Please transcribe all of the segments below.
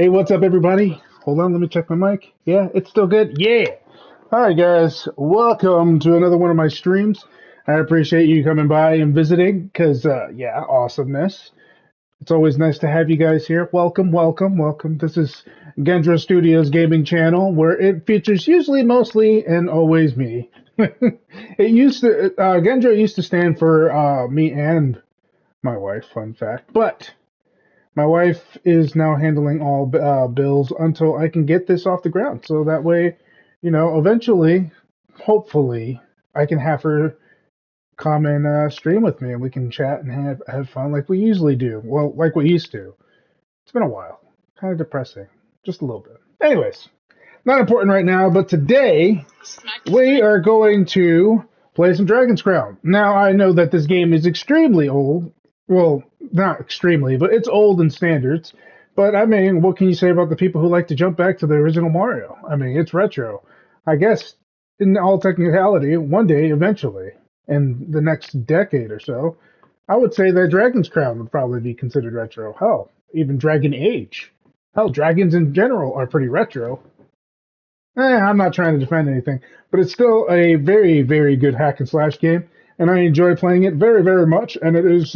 Hey, what's up, everybody? Hold on, let me check my mic. Yeah, it's still good? Yeah! Alright, guys, welcome to another one of my streams. I appreciate you coming by and visiting, because, yeah, awesomeness. It's always nice to have you guys here. Welcome, welcome, welcome. This is Gen-Dro Studios gaming channel, where it features usually, mostly, and always me. Gen-Dro used to stand for me and my wife, fun fact, but my wife is now handling all bills until I can get this off the ground. So that way, eventually, hopefully, I can have her come and stream with me and we can chat and have fun like we usually do. Well, like we used to. It's been a while. Kind of depressing. Just a little bit. Anyways, not important right now, but today we are going to play some Dragon's Crown. Now, I know that this game is extremely old. Well, not extremely, but it's old in standards. But, I mean, what can you say about the people who like to jump back to the original Mario? I mean, it's retro. I guess, in all technicality, one day, eventually, in the next decade or so, I would say that Dragon's Crown would probably be considered retro. Hell, even Dragon Age. Hell, dragons in general are pretty retro. I'm not trying to defend anything, but it's still a very, very good hack and slash game, and I enjoy playing it very, very much, and it is,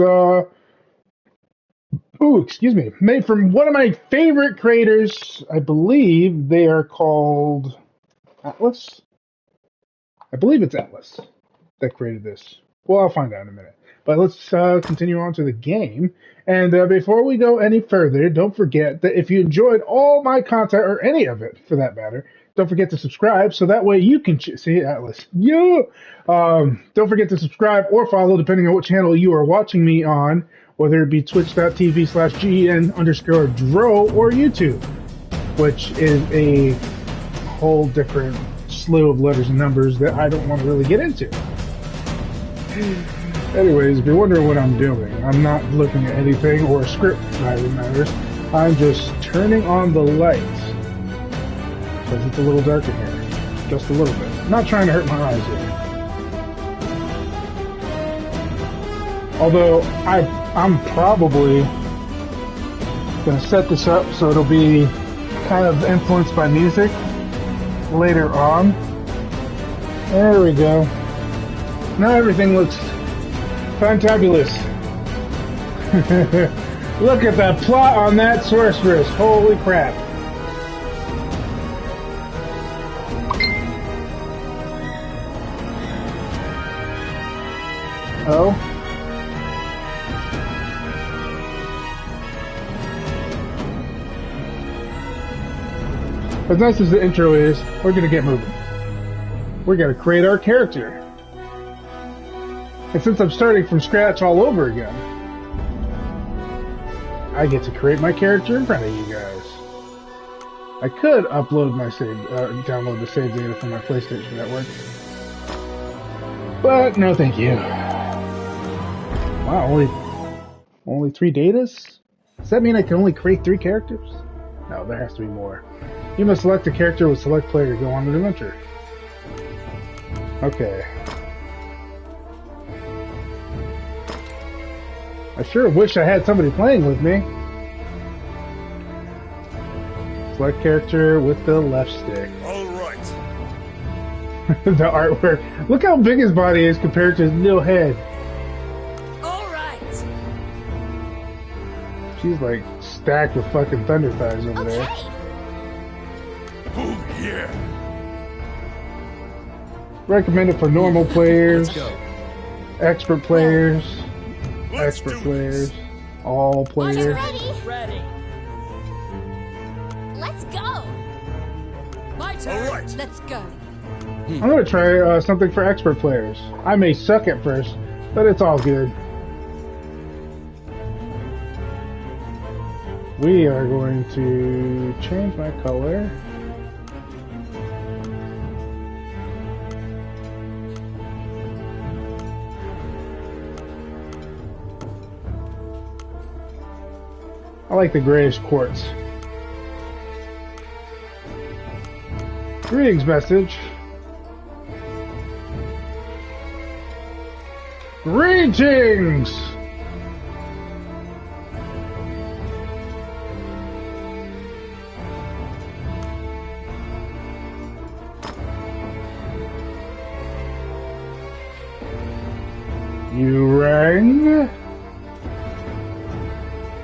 made from one of my favorite creators. I believe they are called Atlas? I believe it's Atlas that created this. Well, I'll find out in a minute. But let's continue on to the game. And before we go any further, don't forget that if you enjoyed all my content, or any of it for that matter, don't forget to subscribe so that way you can see Atlas. Yeah! Don't forget to subscribe or follow depending on what channel you are watching me on, whether it be twitch.tv/gen_dro or YouTube, which is a whole different slew of letters and numbers that I don't want to really get into. Anyways, if you're wondering what I'm doing, I'm not looking at anything or a script that really matters. I'm just turning on the lights because it's a little dark in here, just a little bit. I'm not trying to hurt my eyes here. Although I'm probably going to set this up so it'll be kind of influenced by music later on. There we go. Now everything looks fantabulous. Look at the plot on that sorceress. Holy crap. Oh. As nice as the intro is, we're going to get moving. We're going to create our character. And since I'm starting from scratch all over again, I get to create my character in front of you guys. I could upload my download the save data from my PlayStation Network. But no thank you. Wow, only 3 datas? Does that mean I can only create 3 characters? No, there has to be more. You must select a character with select player to go on an adventure. Okay. I sure wish I had somebody playing with me. Select character with the left stick. Alright. The artwork. Look how big his body is compared to his little head. Alright. She's like stacked with fucking thunder thighs over there. Oh yeah. Recommended for normal players, expert players, expert players, all players. Ready. Let's go. My turn. All right. Let's go. I'm gonna try something for expert players. I may suck at first, but it's all good. We are going to change my color. I like the grayish quartz. Greetings, message. Greetings! You rang?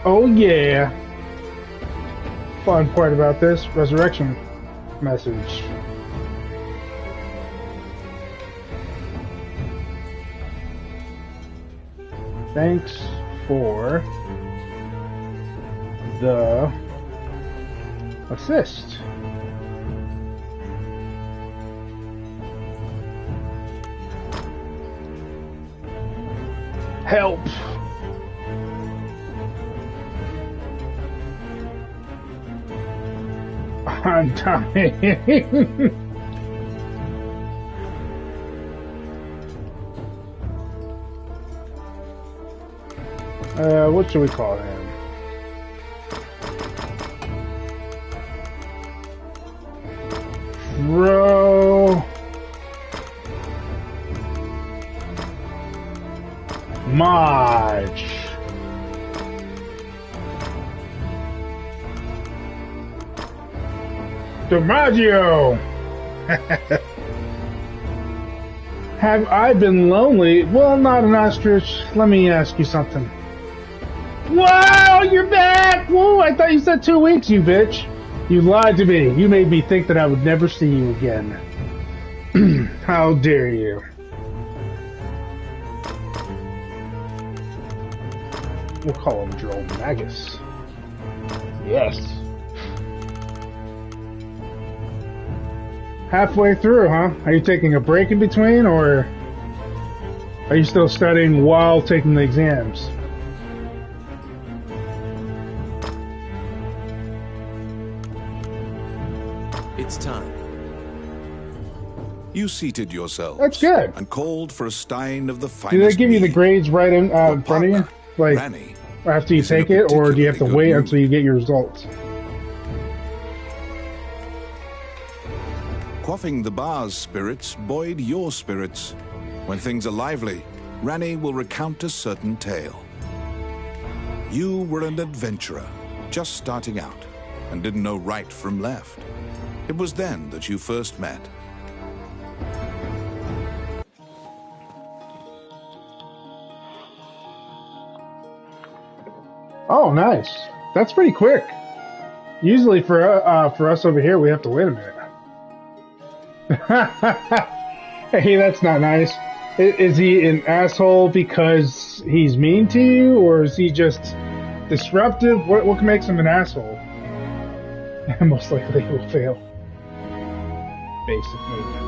Oh yeah. Fun part about this resurrection message. Thanks for the assist. Help! I'm dying. What should we call him? Bro. March. DiMaggio. Have I been lonely? Well, not an ostrich. Let me ask you something. Wow, you're back! Whoa, I thought you said 2 weeks, you bitch. You lied to me. You made me think that I would never see you again. How dare you? We'll call him Dro Magus. Yes. Halfway through, huh? Are you taking a break in between, or are you still studying while taking the exams? It's time. You seated yourselves. That's good. And called for a stein of the finest. Do they give you the mead. grades right in Your front of you? partner, Like, Rani, after you is in a take it, or do you have to particularly wait good mood. until you get your results? Quaffing the bar's spirits buoyed your spirits. When things are lively, Rani will recount a certain tale. You were an adventurer, just starting out, and didn't know right from left. It was then that you first met. Oh, nice. That's pretty quick. Usually for us over here, we have to wait a minute. Hey, that's not nice. Is he an asshole because he's mean to you, or is he just disruptive? What makes him an asshole? Most likely he will fail. Basic movement.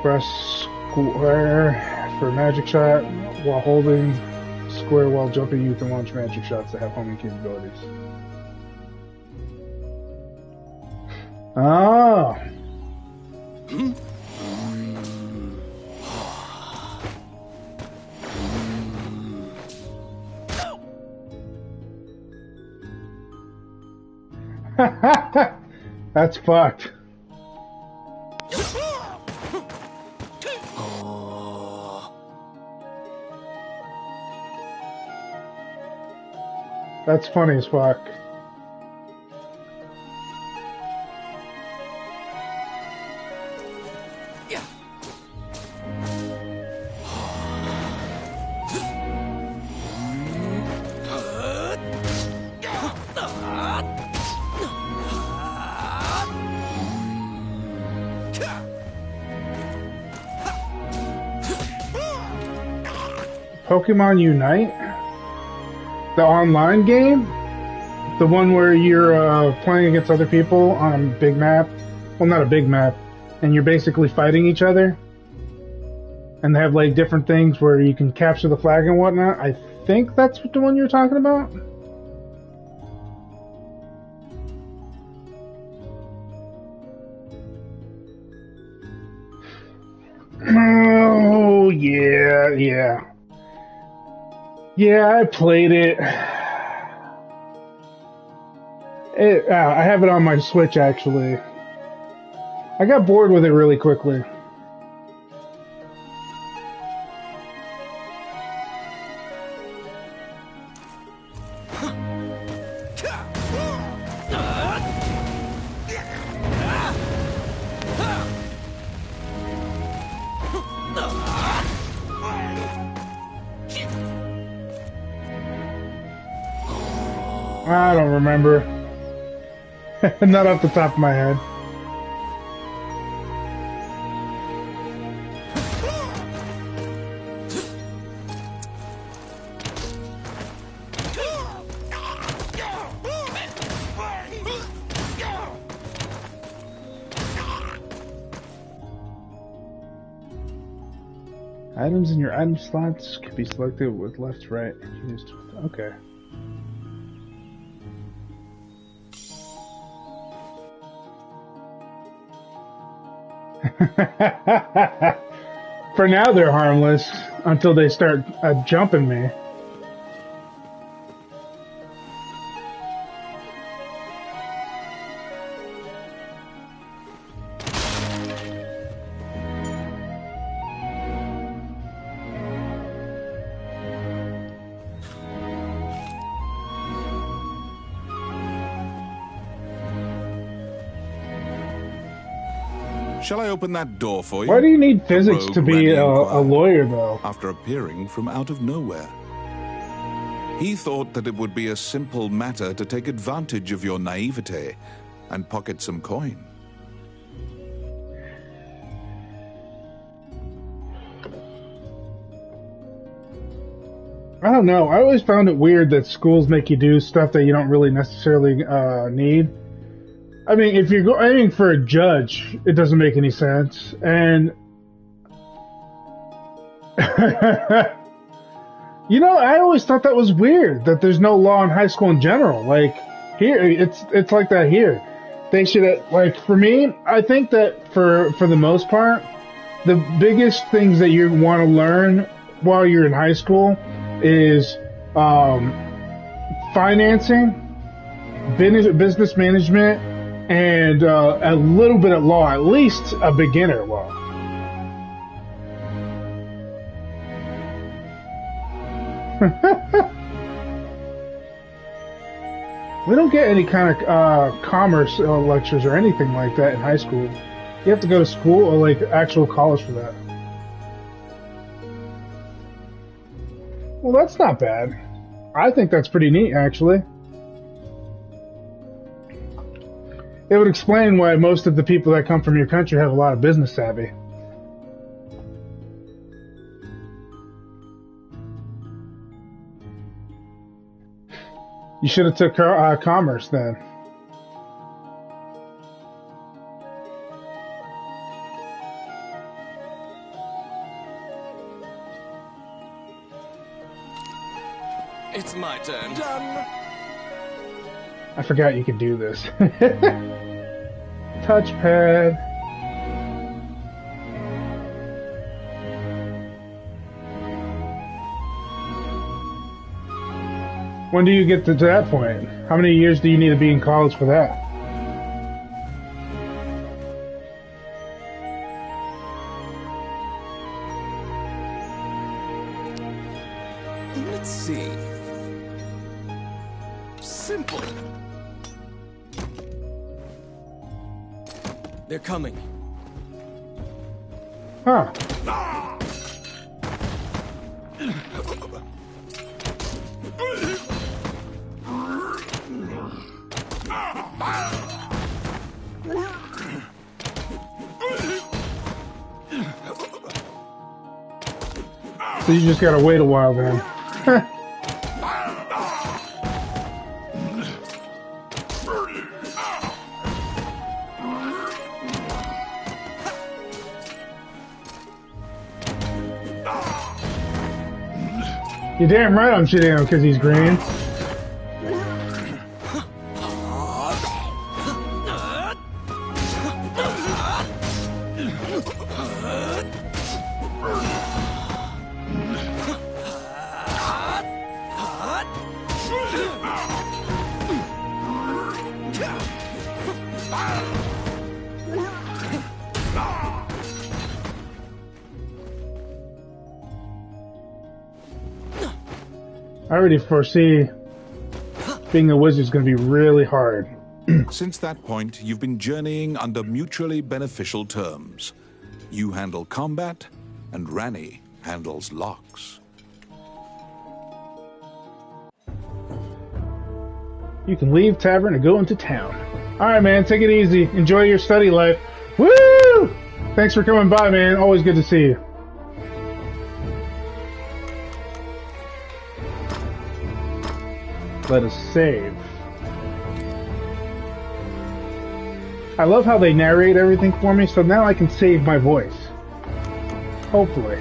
Press square for magic shot while holding square while jumping. You can launch magic shots that have homing capabilities. Oh. That's fucked. That's funny as fuck. Pokemon Unite? The online game? The one where you're playing against other people on a big map? Well, not a big map. And you're basically fighting each other? And they have like different things where you can capture the flag and whatnot? I think that's the one you're talking about? Oh, yeah. Yeah, I played it. I have it on my Switch, actually. I got bored with it really quickly. I don't remember. Not off the top of my head. Items in your item slots can be selected with left to right and used. Okay. For now, they're harmless until they start jumping me. Shall I open that door for you? Why do you need physics Rogue to be Randy a inquired, lawyer, though? after appearing from out of nowhere. He thought that it would be a simple matter to take advantage of your naivete and pocket some coin. I don't know. I always found it weird that schools make you do stuff that you don't really necessarily need. I mean, if you're aiming for a judge, it doesn't make any sense. And you know, I always thought that was weird that there's no law in high school in general. Like here, it's like that here. They should like for me. I think that for the most part, the biggest things that you want to learn while you're in high school is financing, business management, and a little bit of law, at least a beginner law. We don't get any kind of commerce lectures or anything like that in high school. You have to go to school or like actual college for that. Well, that's not bad. I think that's pretty neat, actually. It would explain why most of the people that come from your country have a lot of business savvy. You should have took commerce then. It's my turn. Done. I forgot you could do this. Touchpad. When do you get to that point? How many years do you need to be in college for that? Let's see. Simple. They're coming. Huh. So you just gotta wait a while then. You're damn right I'm shooting him because he's green. I already foresee being a wizard is going to be really hard. Since that point, you've been journeying under mutually beneficial terms. You handle combat, and Rani handles locks. You can leave tavern and go into town. Alright, man, take it easy. Enjoy your study life. Woo! Thanks for coming by, man. Always good to see you. Let us save. I love how they narrate everything for me, so now I can save my voice. Hopefully.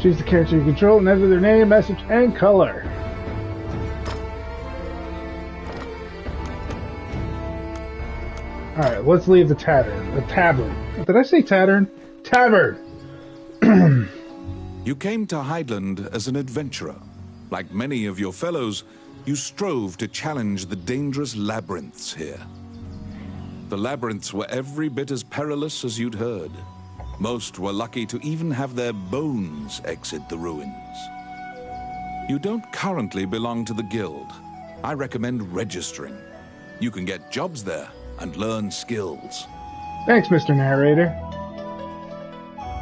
Choose the character you control and enter their name, message, and color. Alright, let's leave the tavern. The tavern. Did I say tavern? Tavern! You came to Hydeland as an adventurer. Like many of your fellows, you strove to challenge the dangerous labyrinths here. The labyrinths were every bit as perilous as you'd heard. Most were lucky to even have their bones exit the ruins. You don't currently belong to the guild. I recommend registering. You can get jobs there and learn skills. Thanks, Mr. Narrator.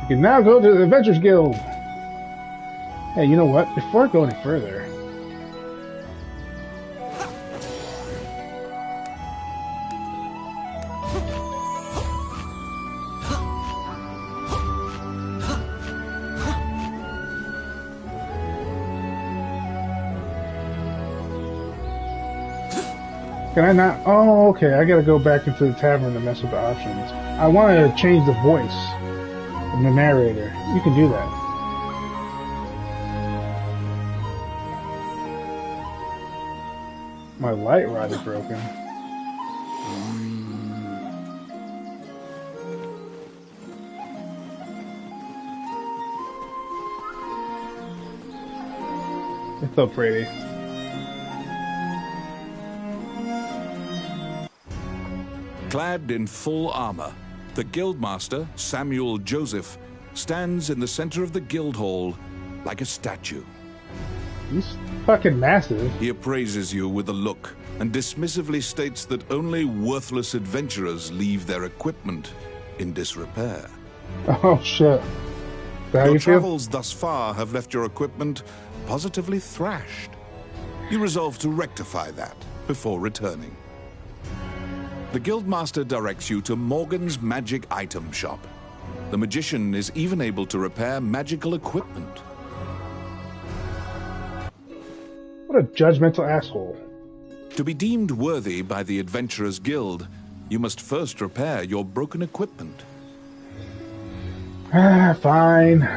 You can now go to the Adventures Guild. Hey, you know what? Before I go any further... Can I not? Oh, okay. I gotta go back into the tavern to mess with the options. I want to change the voice of the narrator. You can do that. My light rod is broken. It's so pretty. Clad in full armor, the Guildmaster, Samuel Joseph, stands in the center of the guild hall like a statue. He's fucking massive. He appraises you with a look and dismissively states that only worthless adventurers leave their equipment in disrepair. Oh shit. Is that how Your you feel? travels thus far have left your equipment positively thrashed. You resolve to rectify that before returning. The Guildmaster directs you to Morgan's Magic Item Shop. The magician is even able to repair magical equipment. What a judgmental asshole. To be deemed worthy by the Adventurers Guild, you must first repair your broken equipment. Ah, fine.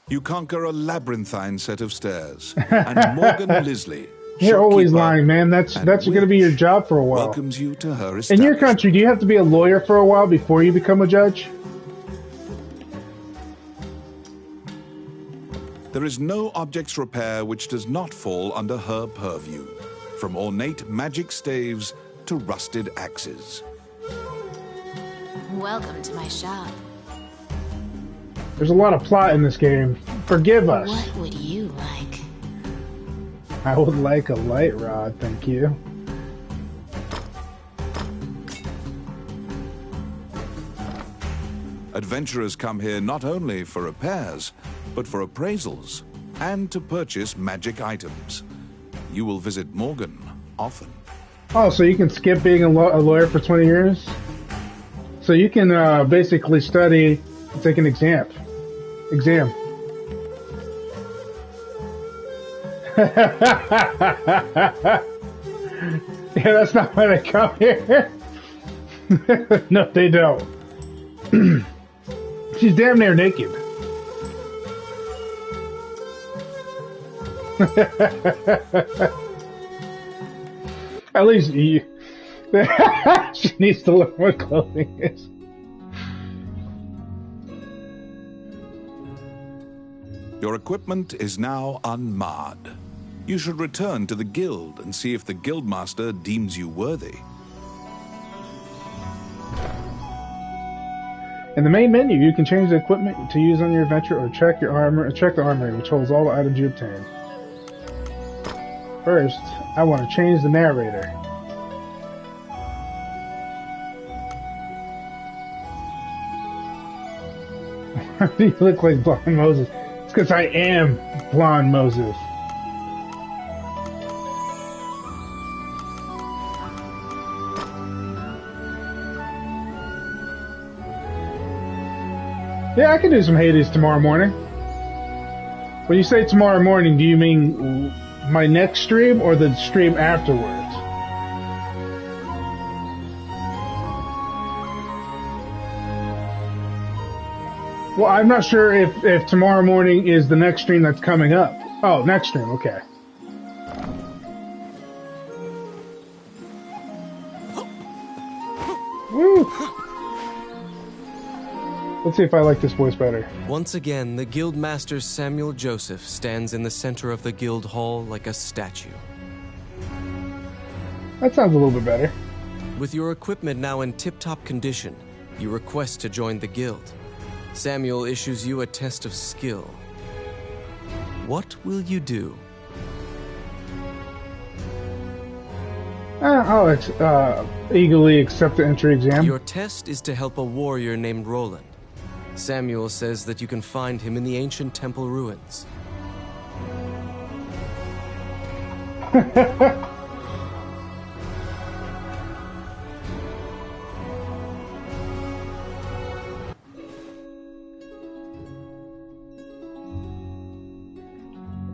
You conquer a labyrinthine set of stairs, and Morgan Lisley, You're always shopkeeper lying, man. That's and going to be your job for a while. welcomes you to her In your establishment. country, do you have to be a lawyer for a while before you become a judge? There is no object's repair which does not fall under her purview, from ornate magic staves to rusted axes. Welcome to my shop. There's a lot of plot in this game. Forgive us. What would you like? I would like a light rod, thank you. Adventurers come here not only for repairs, but for appraisals and to purchase magic items. You will visit Morgan often. Oh, so you can skip being a lawyer for 20 years? So you can basically study and take an exam. Yeah, that's not why they come here. No, they don't. She's damn near naked. At least you... she needs to learn what clothing is. Your equipment is now unmarred. You should return to the guild and see if the guildmaster deems you worthy. In the main menu, you can change the equipment to use on your adventure or check your armor. Check the armory, which holds all the items you obtain. First, I want to change the narrator. You look like Blonde Moses. It's because I am Blonde Moses. Yeah, I can do some Hades tomorrow morning. When you say tomorrow morning, do you mean my next stream or the stream afterwards? Well, I'm not sure if tomorrow morning is the next stream that's coming up. Oh, next stream, okay. Woo! Let's see if I like this voice better. Once again, the Guildmaster Samuel Joseph stands in the center of the guild hall like a statue. That sounds a little bit better. With your equipment now in tip-top condition, you request to join the guild. Samuel issues you a test of skill. What will you do? I'll eagerly accept the entry exam. Your test is to help a warrior named Roland. Samuel says that you can find him in the ancient temple ruins.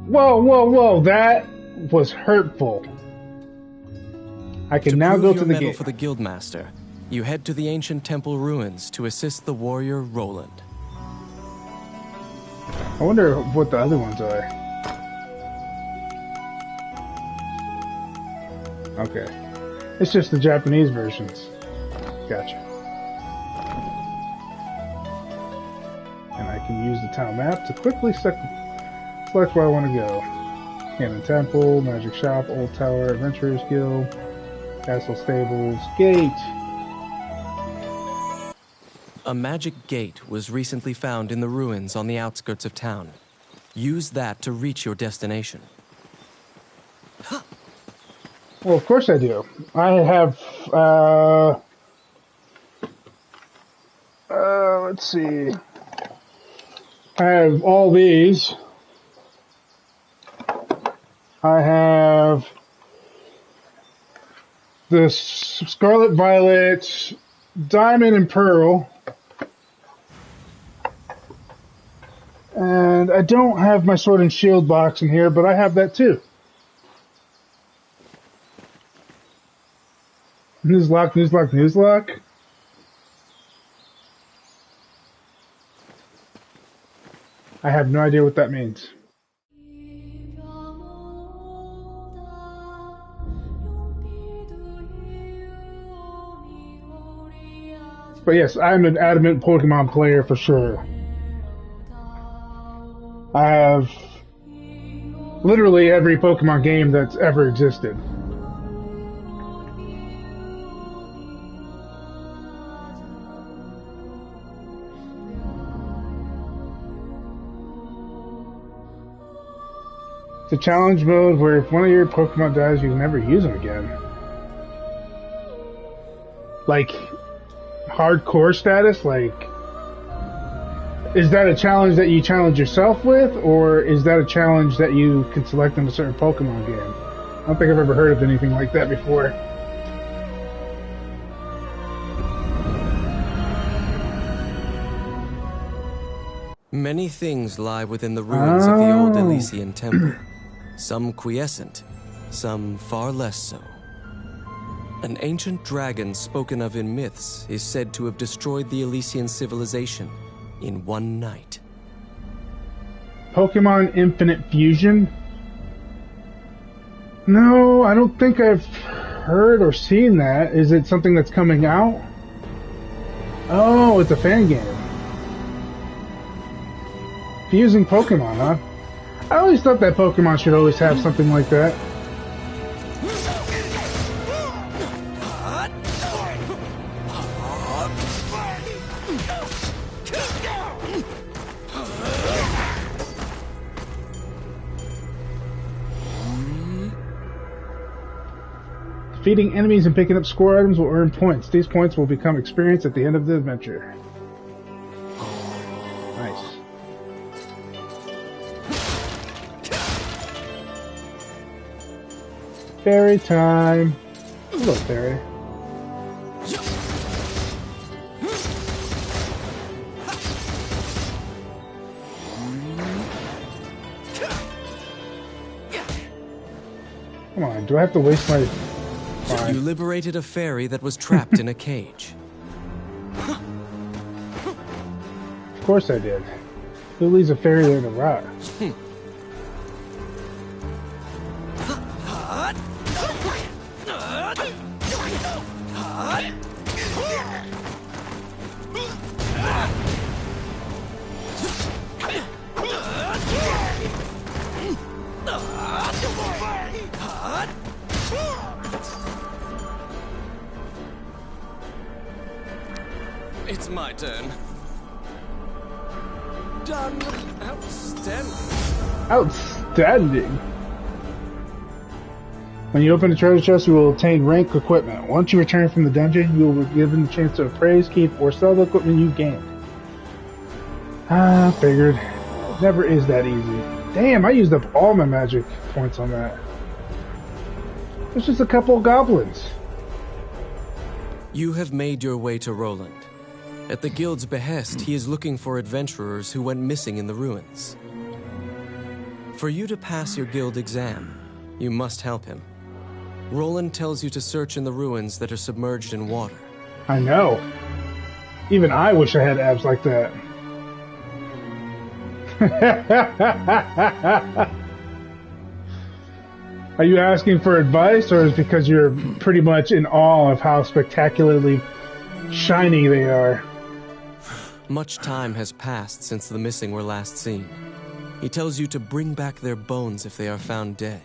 Whoa, whoa, whoa, that was hurtful. I can now go to the gate. For the Guildmaster, you head to the ancient temple ruins to assist the warrior Roland. I wonder what the other ones are. Okay. It's just the Japanese versions. Gotcha. And I can use the town map to quickly select where I want to go. Cannon Temple, Magic Shop, Old Tower, Adventurers Guild, Castle Stables, Gate. A magic gate was recently found in the ruins on the outskirts of town. Use that to reach your destination. Well, of course I do. I have, let's see. I have all these. I have the Scarlet Violet, Diamond and Pearl. And I don't have my Sword and Shield box in here, but I have that too. Nuzlocke, Nuzlocke, Nuzlocke. I have no idea what that means. But yes, I'm an adamant Pokemon player for sure. I have literally every Pokemon game that's ever existed. It's a challenge mode where if one of your Pokemon dies, you can never use them again. Like, hardcore status? Like, is that a challenge that you challenge yourself with, or is that a challenge that you can select in a certain Pokemon game? I don't think I've ever heard of anything like that before. Many things lie within the ruins of the old Elysian Temple. Some quiescent, some far less so. An ancient dragon spoken of in myths is said to have destroyed the Elysian civilization in one night. Pokemon Infinite Fusion? No, I don't think I've heard or seen that. Is it something that's coming out? Oh, it's a fan game. Fusing Pokemon, huh? I always thought that Pokemon should always have something like that. Defeating enemies and picking up score items will earn points. These points will become experience at the end of the adventure. Nice. Fairy time. Hello, fairy. Come on, do I have to waste my... Fine. You liberated a fairy that was trapped in a cage. Of course I did. Who leaves a fairy there to rot? It's my turn. Done. Outstanding. Outstanding! When you open the treasure chest, you will obtain rank equipment. Once you return from the dungeon, you will be given the chance to appraise, keep, or sell the equipment you gained. Ah, figured. It never is that easy. Damn, I used up all my magic points on that. There's just a couple of goblins. You have made your way to Roland. At the guild's behest, he is looking for adventurers who went missing in the ruins. For you to pass your guild exam, you must help him. Roland tells you to search in the ruins that are submerged in water. I know. Even I wish I had abs like that. Are you asking for advice, or is it because you're pretty much in awe of how spectacularly shiny they are? Much time has passed since the missing were last seen. He tells you to bring back their bones if they are found dead.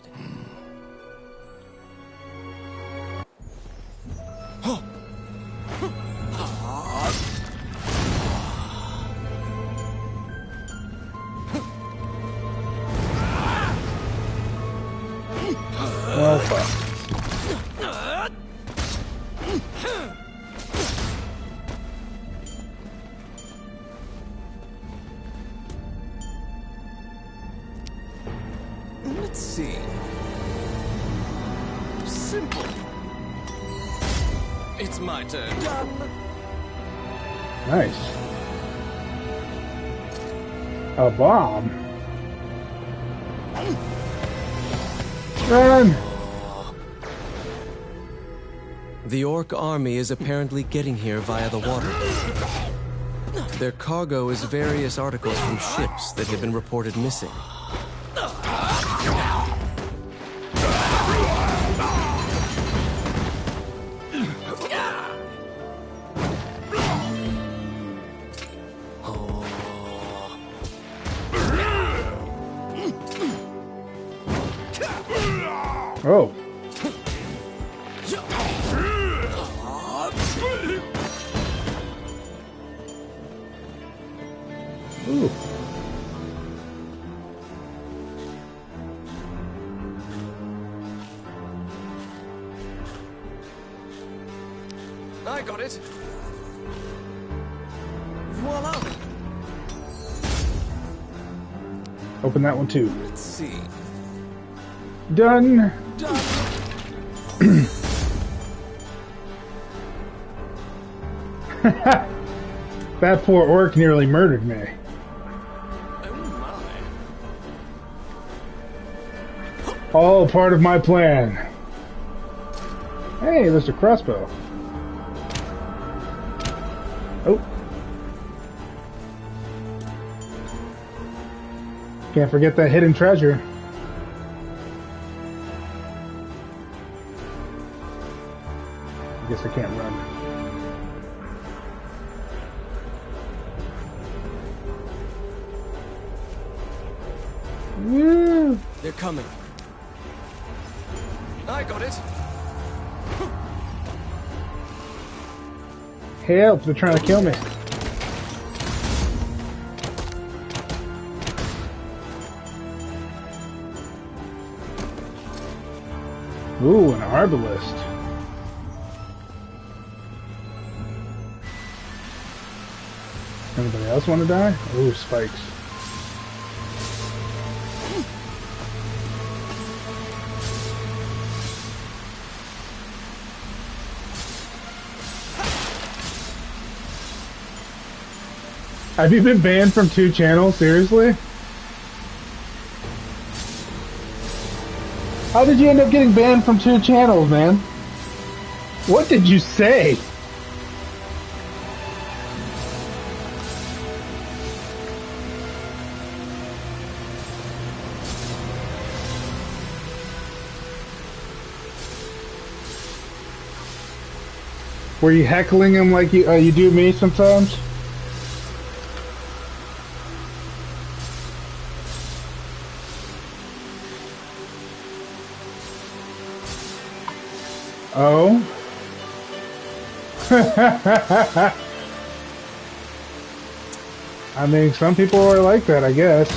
Well, fuck. Let's see. Simple. It's my turn. Done. Nice. A bomb. Run! The orc army is apparently getting here via the water. Their cargo is various articles from ships that have been reported missing. Oh. Ooh. I got it. Voila. Open that one too. Let's see. Done. Done. That poor orc nearly murdered me. Oh my. All part of my plan. Hey, there's a crossbow. Oh. Can't forget that hidden treasure. I guess I can't run. Woo! They're coming. I got it. Help, they're trying to kill me. Ooh, an arbalist. Anybody else want to die? Ooh, spikes. Have you been banned from 2 channels? Seriously? How did you end up getting banned from 2 channels, man? What did you say? Were you heckling him like you do me sometimes? Oh. I mean, some people are like that, I guess.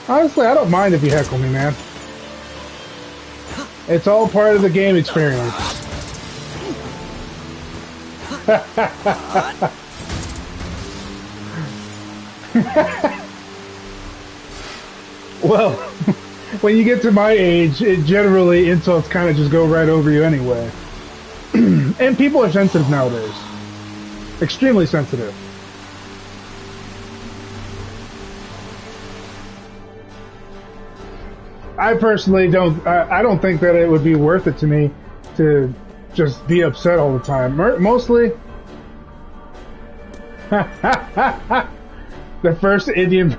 Honestly, I don't mind if you heckle me, man. It's all part of the game experience. Well, when you get to my age, generally insults kind of just go right over you anyway. And people are sensitive nowadays. Extremely sensitive. I personally don't, I don't think that it would be worth it to me to just be upset all the time. Mostly, the first Indian...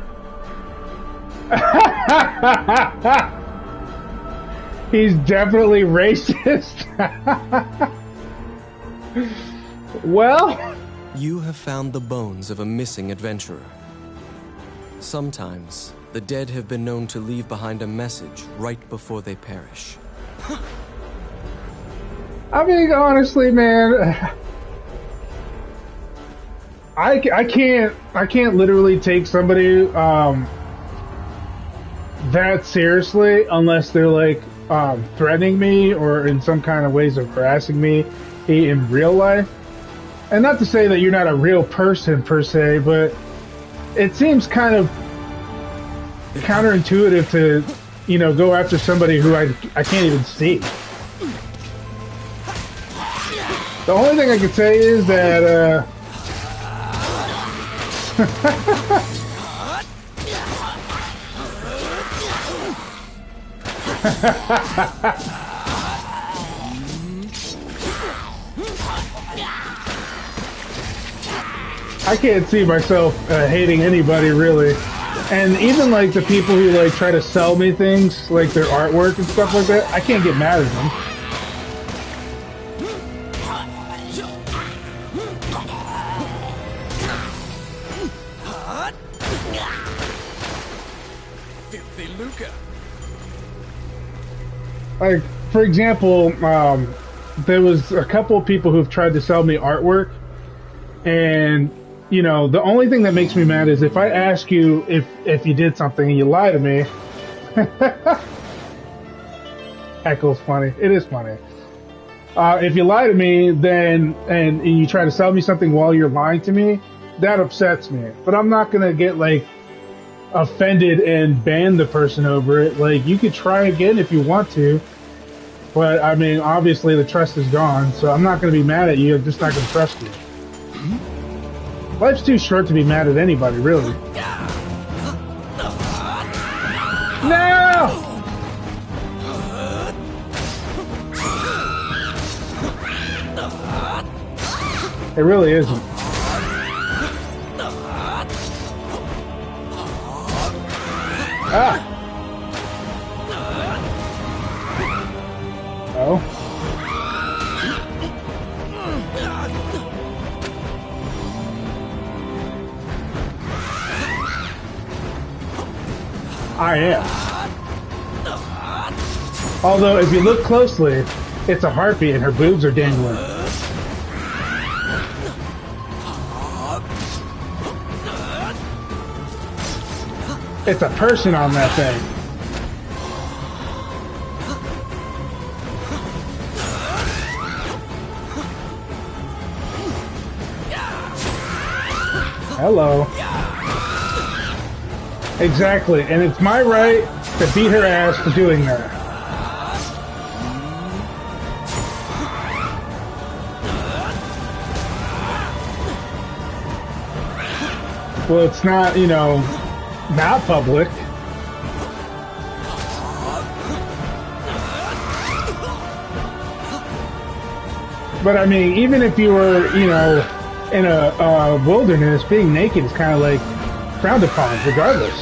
He's definitely racist. Well... You have found the bones of a missing adventurer. Sometimes, the dead have been known to leave behind a message right before they perish. I mean, honestly, man, I can't literally take somebody that seriously unless they're like threatening me or in some kind of ways of harassing me in real life. And not to say that you're not a real person per se, but it seems kind of counterintuitive to, you know, go after somebody who I can't even see. The only thing I can say is that I can't see myself hating anybody really. And even like the people who like try to sell me things, like their artwork and stuff like that, I can't get mad at them. Like, for example, there was a couple of people who've tried to sell me artwork, and you know, the only thing that makes me mad is if I ask you if you did something and you lie to me. Heckle's funny. It is funny. If you lie to me, then and you try to sell me something while you're lying to me, that upsets me. But I'm not gonna get like offended and ban the person over it. Like, you could try again if you want to, but I mean, obviously the trust is gone, so I'm not gonna be mad at you. I'm just not gonna trust you. Life's too short to be mad at anybody, really. No! It really isn't. Ah! Oh. I am. Although, if you look closely, it's a harpy and her boobs are dangling. It's a person on that thing. Hello. Exactly, and it's my right to beat her ass for doing that. Well, it's not, you know, not public. But I mean, even if you were, you know, in a wilderness, being naked is kind of like frowned upon, regardless.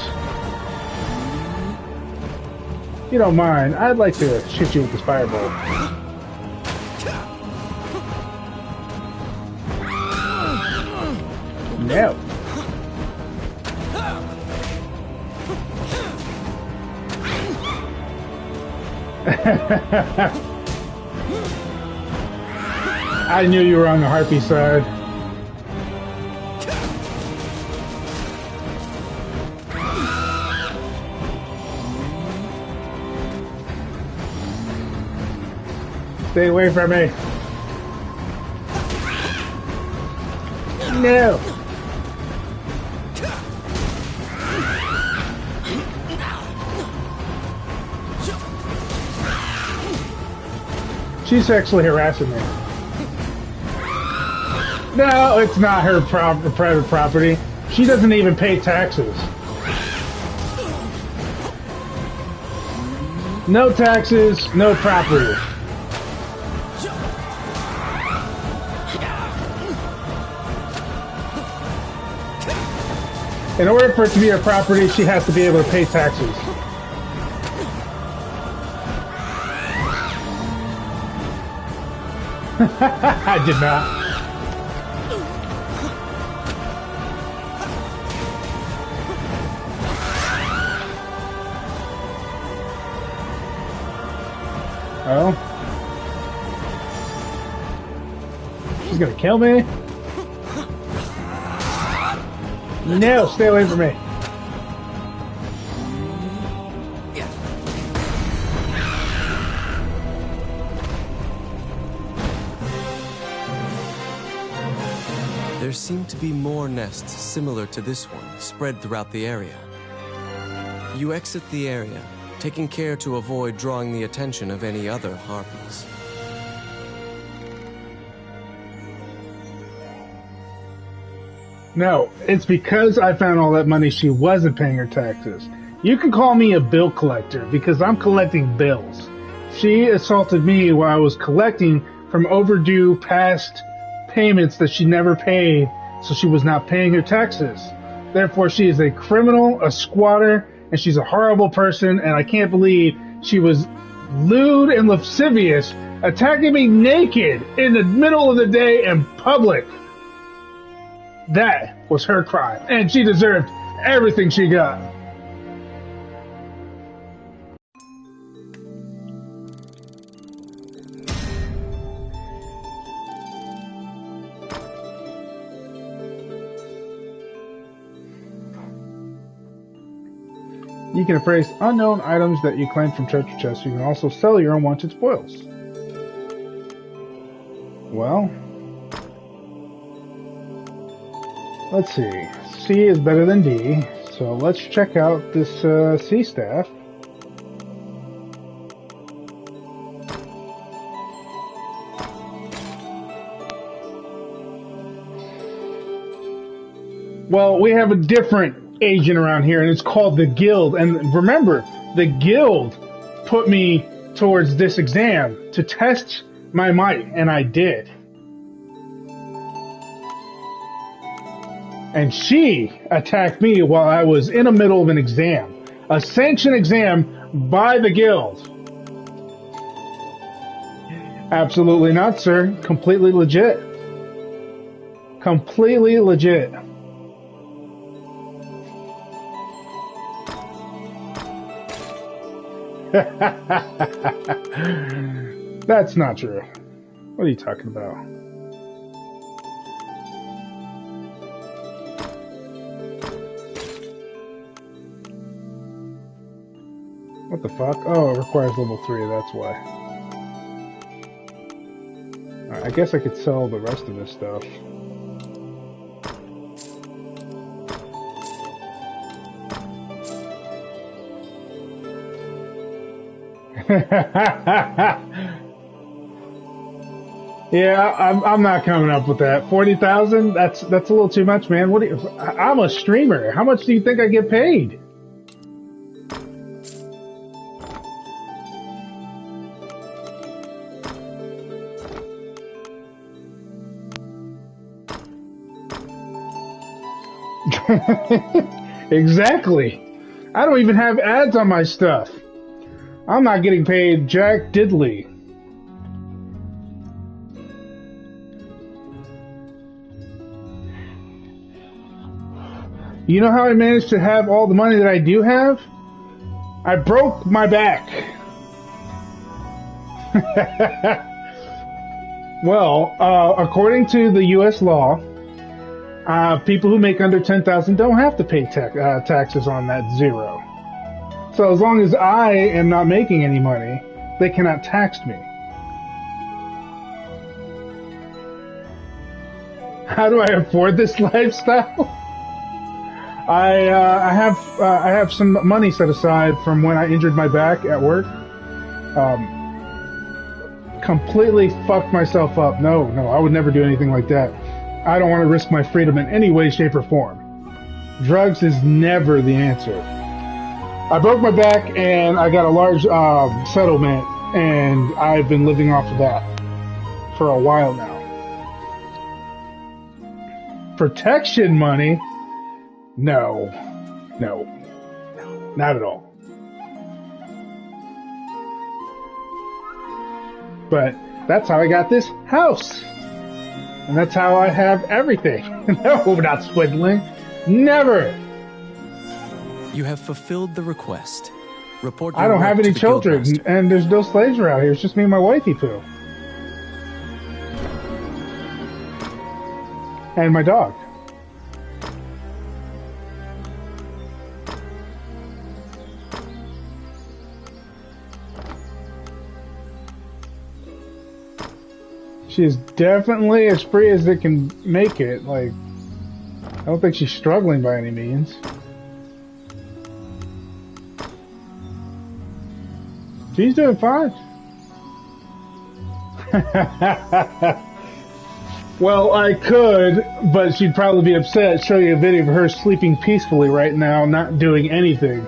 If you don't mind, I'd like to shoot you with this fireball. No. I knew you were on the harpy side. Stay away from me. No. She's sexually harassing me. No, it's not her private property. She doesn't even pay taxes. No taxes, no property. In order for it to be her property, she has to be able to pay taxes. I did not. Oh? She's gonna kill me? No, stay away from me. There seem to be more nests similar to this one, spread throughout the area. You exit the area, taking care to avoid drawing the attention of any other harpies. No, it's because I found all that money she wasn't paying her taxes. You can call me a bill collector because I'm collecting bills. She assaulted me while I was collecting from overdue past payments that she never paid, so she was not paying her taxes. Therefore, she is a criminal, a squatter, and she's a horrible person, and I can't believe she was lewd and lascivious, attacking me naked in the middle of the day in public. That was her crime, and she deserved everything she got. You can appraise unknown items that you claim from treasure chests. You can also sell your unwanted spoils. Well, let's see. C is better than D, so let's check out this C staff. Well, we have a different agent around here, and it's called the Guild. And remember, the Guild put me towards this exam to test my might, and I did. And she attacked me while I was in the middle of an exam. A sanctioned exam by the Guild. Absolutely not, sir. Completely legit. Completely legit. That's not true. What are you talking about? What the fuck? Oh, it requires level 3, that's why. Alright, I guess I could sell the rest of this stuff. Yeah, I'm not coming up with that. 40,000? That's a little too much, man. What do you, I'm a streamer. How much do you think I get paid? Exactly. I don't even have ads on my stuff. I'm not getting paid jack diddly. You know how I managed to have all the money that I do have? I broke my back. Well, according to the U.S. law, people who make under 10,000 don't have to pay taxes on that zero. So as long as I am not making any money, they cannot tax me. How do I afford this lifestyle? I have some money set aside from when I injured my back at work. Completely fucked myself up. No, I would never do anything like that. I don't want to risk my freedom in any way, shape, or form. Drugs is never the answer. I broke my back and I got a large settlement, and I've been living off of that for a while now. Protection money? No, not at all. But that's how I got this house. And that's how I have everything. No, we're not swindling. Never. You have fulfilled the request. Report your I don't work have to any the children, Guildmaster. and there's no slaves around here. It's just me and my wifey poo. And my dog. She is definitely as free as it can make it. Like, I don't think she's struggling by any means. She's doing fine. Well, I could, but she'd probably be upset. Show you a video of her sleeping peacefully right now, not doing anything.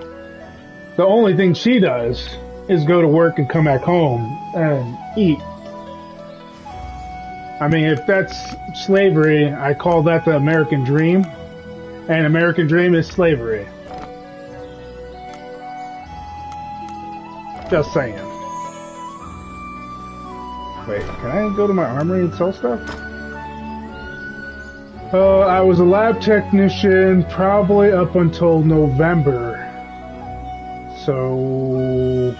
The only thing she does is go to work and come back home and eat. I mean, if that's slavery, I call that the American dream. And American dream is slavery. Just saying. Wait, can I go to my armory and sell stuff? I was a lab technician probably up until November. So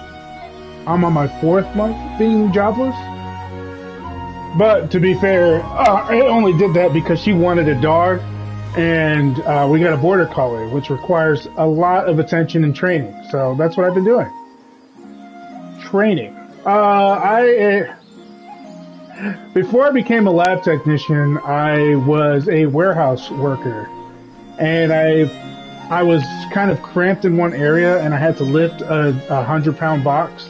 I'm on my 4th month being jobless. But to be fair, I only did that because she wanted a dog, and we got a border collie, which requires a lot of attention and training. So that's what I've been doing. Training. Before I became a lab technician, I was a warehouse worker, and I was kind of cramped in one area, and I had to lift a 100-pound box.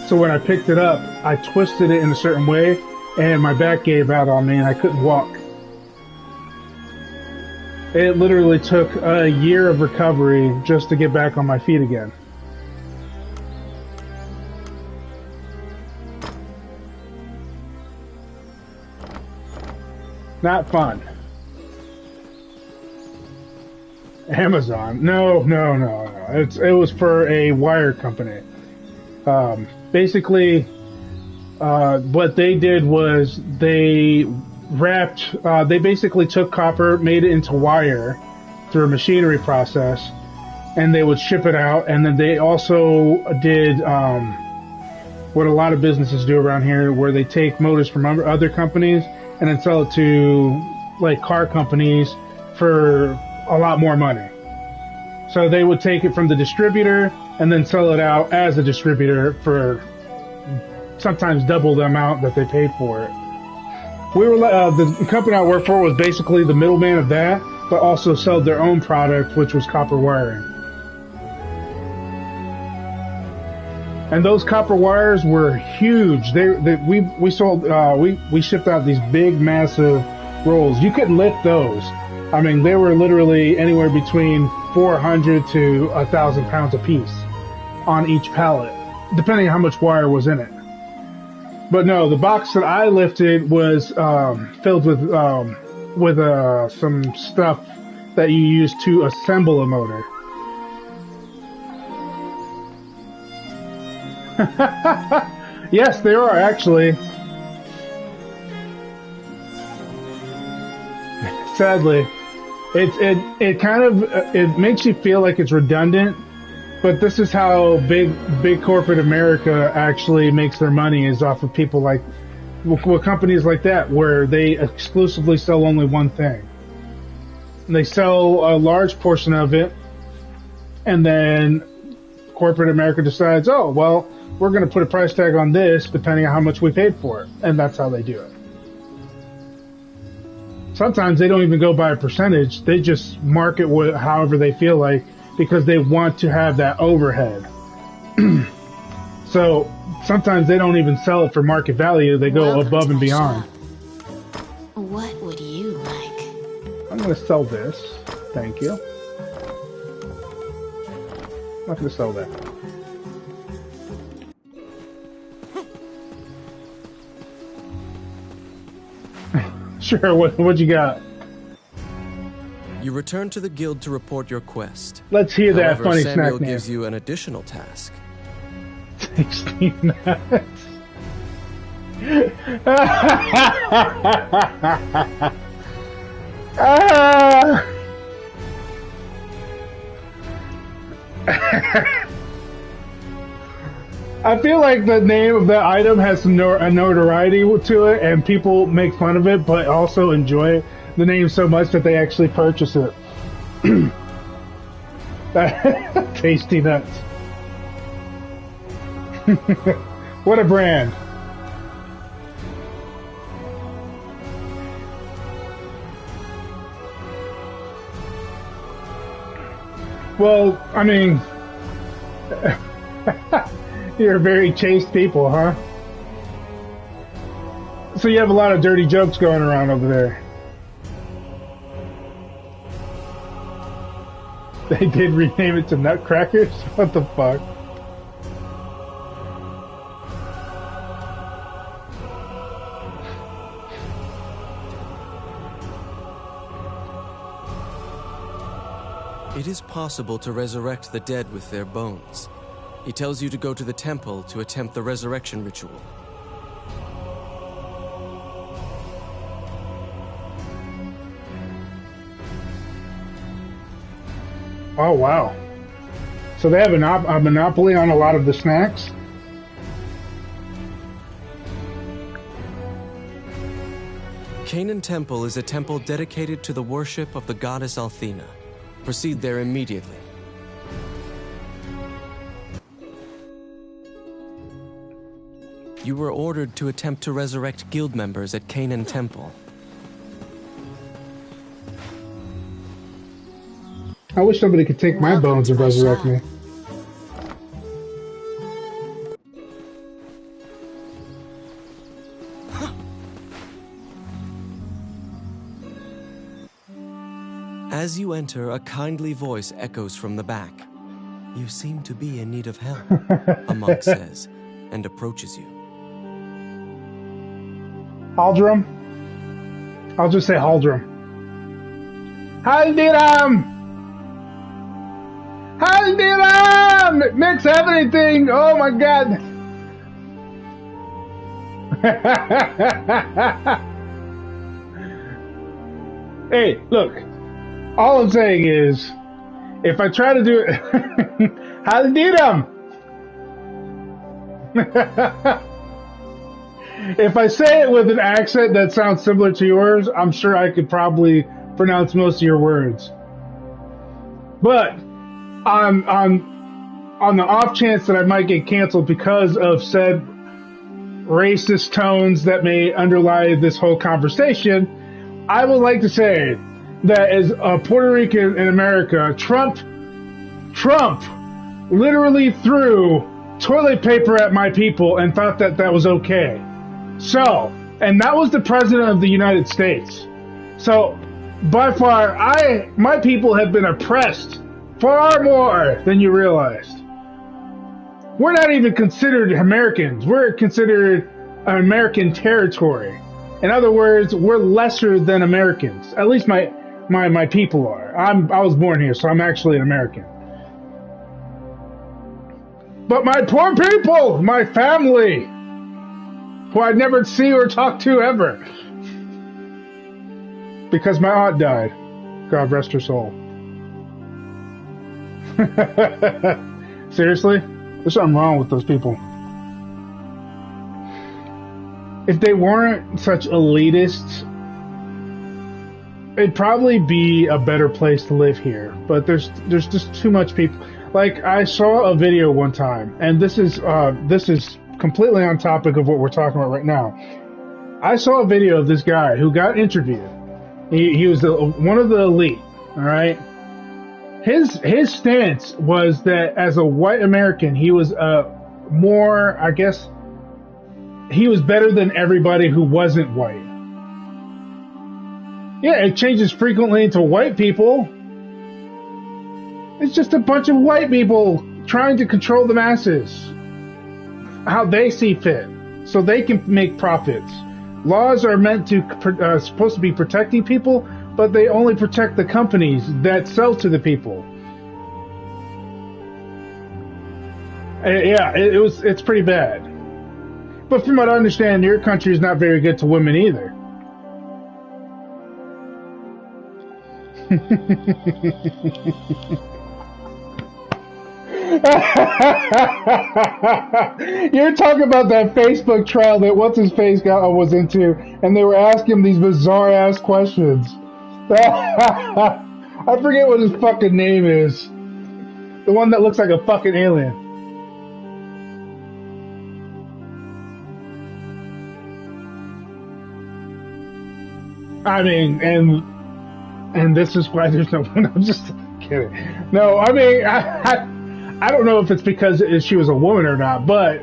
So when I picked it up, I twisted it in a certain way, and my back gave out on me and I couldn't walk. It literally took a year of recovery just to get back on my feet again. Not fun. Amazon? No. It was for a wire company. Basically, what they did was they basically took copper, made it into wire through a machinery process, and they would ship it out. And then they also did what a lot of businesses do around here, where they take motors from other companies and then sell it to like car companies for a lot more money. So they would take it from the distributor and then sell it out as a distributor for sometimes double the amount that they paid for it. We were the company I worked for was basically the middleman of that, but also sold their own product, which was copper wiring. and those copper wires were huge. We sold we shipped out these big, massive rolls. You couldn't lift those. I mean, they were literally anywhere between 400 to 1,000 pounds a piece on each pallet, depending on how much wire was in it. But no, the box that I lifted was filled with some stuff that you use to assemble a motor. Yes, there are actually. Sadly, it kind of it makes you feel like it's redundant, but this is how big corporate America actually makes their money, is off of people like with companies like that, where they exclusively sell only one thing. They sell a large portion of it, and then corporate America decides, oh, well, we're going to put a price tag on this depending on how much we paid for it. And that's how they do it. Sometimes they don't even go by a percentage. They just market however they feel like, because they want to have that overhead. So sometimes they don't even sell it for market value. They go Welcome above to and my beyond. shop. What would you like? I'm going to sell this. Thank you. I'm not going to sell that. Sure, what you got? You return to the guild to report your quest. Let's hear that However, funny Samuel snack name. gives you an additional task. 16 nuts. I feel like the name of that item has some notoriety to it, and people make fun of it, but also enjoy the name so much that they actually purchase it. Tasty nuts. What a brand. Well, I mean, you're very chaste people, huh? So you have a lot of dirty jokes going around over there. They did rename it to Nutcrackers? What the fuck? It is possible to resurrect the dead with their bones. He tells you to go to the temple to attempt the resurrection ritual. Oh, wow. So they have a monopoly on a lot of the snacks? Canaan Temple is a temple dedicated to the worship of the goddess Althena. Proceed there immediately. You were ordered to attempt to resurrect guild members at Canaan Temple. I wish somebody could take my Welcome bones to and my resurrect shop. me. As you enter, a kindly voice echoes from the back. You seem to be in need of help, a monk says, and approaches you. Haldrum? I'll just say Haldrum. Haldiram! Haldiram! Mix everything! Oh my god! Hey, look. All I'm saying is, if I try to do it... Haldiram! If I say it with an accent that sounds similar to yours, I'm sure I could probably pronounce most of your words. But on the off chance that I might get canceled because of said racist tones that may underlie this whole conversation, I would like to say that as a Puerto Rican in America, Trump literally threw toilet paper at my people and thought that that was okay. So, and that was the president of the United States. So, by far, my people have been oppressed far more than you realized. We're not even considered Americans. We're considered an American territory. In other words, we're lesser than Americans. At least my people are. I was born here, so I'm actually an American. But my poor people, my family, who I'd never see or talk to ever, because my aunt died. God rest her soul. Seriously? There's something wrong with those people. If they weren't such elitists, it'd probably be a better place to live here. But there's just too much people. Like, I saw a video one time, and this is completely on topic of what we're talking about right now. I saw a video of this guy who got interviewed. He was one of the elite, all right? His stance was that as a white American, he was more, I guess, he was better than everybody who wasn't white. Yeah, it changes frequently into white people. It's just a bunch of white people trying to control the masses, how they see fit, so they can make profits. Laws are meant to supposed to be protecting people, but they only protect the companies that sell to the people. Yeah, it's pretty bad. But from what I understand, your country is not very good to women either. You're talking about that Facebook trial that what's-his-face was into, and they were asking him these bizarre-ass questions. I forget what his fucking name is. The one that looks like a fucking alien. I mean, and this is why there's no one. I'm just kidding. No, I mean, I don't know if it's because she was a woman or not, but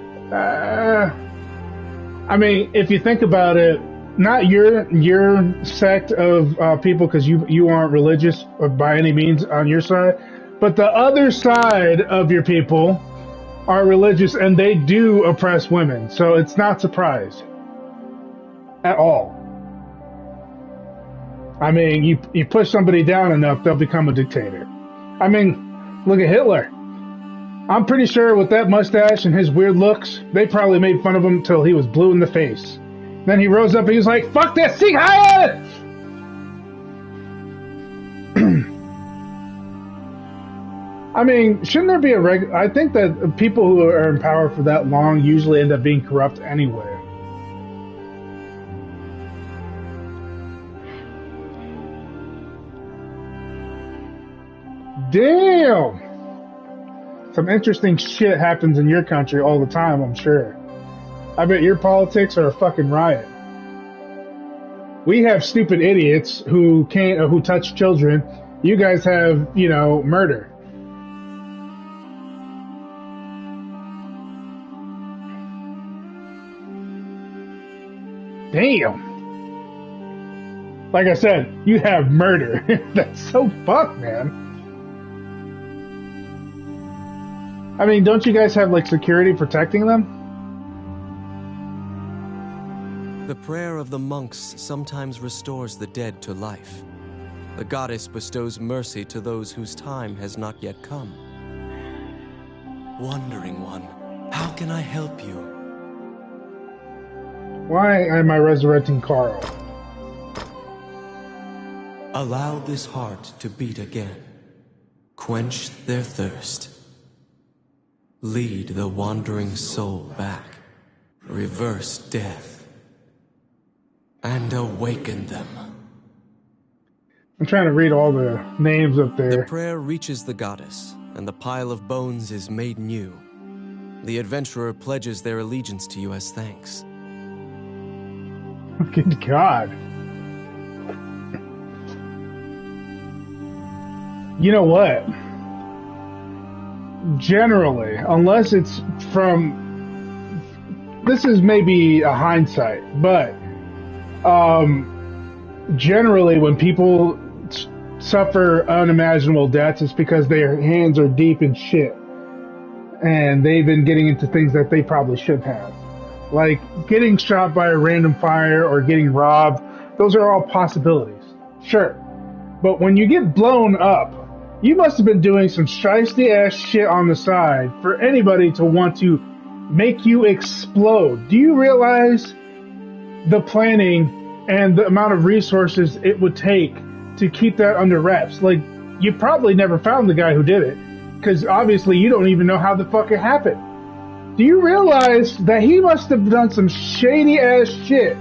I mean, if you think about it, not your sect of people, because you aren't religious by any means on your side, but the other side of your people are religious, and they do oppress women. So it's not surprise at all. I mean, you push somebody down enough, they'll become a dictator. I mean, look at Hitler. I'm pretty sure with that mustache and his weird looks, they probably made fun of him till he was blue in the face. Then he rose up and he was like, "Fuck this, Sieg Heil!" I mean, shouldn't there be a I think that people who are in power for that long usually end up being corrupt anyway. Damn! Some interesting shit happens in your country all the time, I'm sure. I bet your politics are a fucking riot. We have stupid idiots who touch children. You guys have, murder. Damn! Like I said, you have murder. That's so fucked, man. I mean, don't you guys have, security protecting them? The prayer of the monks sometimes restores the dead to life. The goddess bestows mercy to those whose time has not yet come. Wandering one, how can I help you? Why am I resurrecting Carl? Allow this heart to beat again. Quench their thirst. Lead the wandering soul back. Reverse death. And awaken them. I'm trying to read all the names up there. The prayer reaches the goddess, and the pile of bones is made new. The adventurer pledges their allegiance to you as thanks. Good God. You know what? generally, unless it's from, this is maybe a hindsight, but generally when people suffer unimaginable deaths, it's because their hands are deep in shit and they've been getting into things that they probably shouldn't have, like getting shot by a random fire or getting robbed. Those are all possibilities, sure, but when you get blown up, you must have been doing some shiesty ass shit on the side for anybody to want to make you explode. Do you realize the planning and the amount of resources it would take to keep that under wraps? Like, you probably never found the guy who did it, because obviously you don't even know how the fuck it happened. Do you realize that he must have done some shady ass shit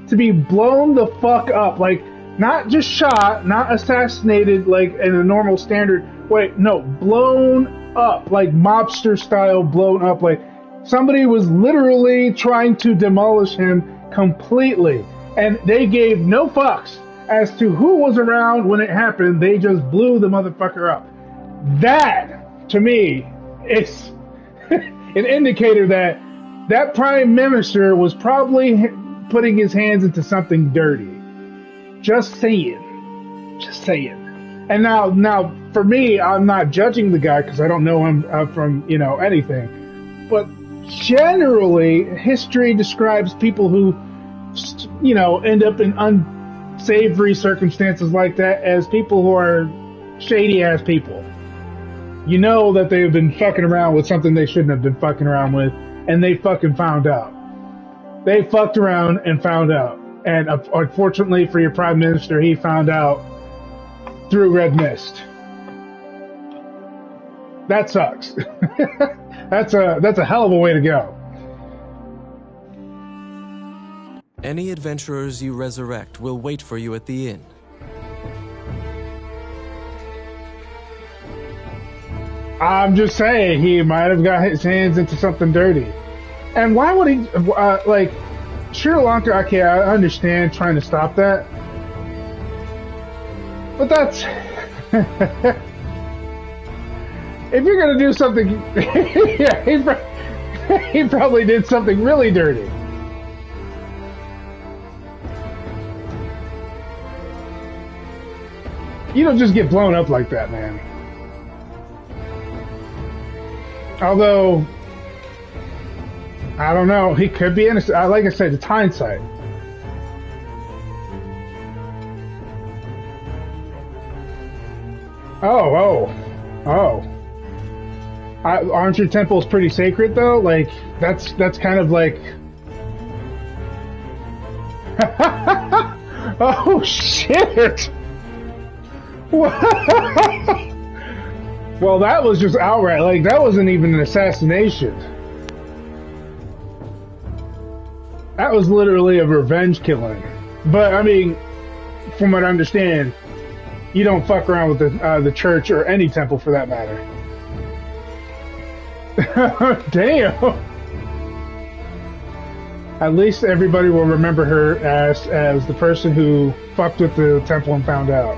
to be blown the fuck up? Like, not just shot, not assassinated like in a normal standard way. No, blown up, like mobster style blown up. Like somebody was literally trying to demolish him completely. And they gave no fucks as to who was around when it happened. They just blew the motherfucker up. That, to me, is an indicator that that prime minister was probably putting his hands into something dirty. Just saying. Just saying. And now, for me, I'm not judging the guy because I don't know him from, anything. But generally, history describes people who, end up in unsavory circumstances like that as people who are shady-ass people. You know that they've been fucking around with something they shouldn't have been fucking around with, and they fucking found out. They fucked around and found out. And unfortunately for your prime minister, he found out through red mist. That sucks. That's a hell of a way to go. Any adventurers you resurrect will wait for you at the inn. I'm just saying, he might have got his hands into something dirty. And why would he, Sri Lanka, okay, I understand trying to stop that. But that's... if you're going to do something... yeah, he probably did something really dirty. You don't just get blown up like that, man. Although... I don't know. He could be innocent. Like I said, it's hindsight. Oh. Aren't your temples pretty sacred, though? Like, that's kind of like... oh, shit! Well, that was just outright. Like, that wasn't even an assassination. That was literally a revenge killing. But, I mean, from what I understand, you don't fuck around with the church or any temple for that matter. Damn! At least everybody will remember her as the person who fucked with the temple and found out.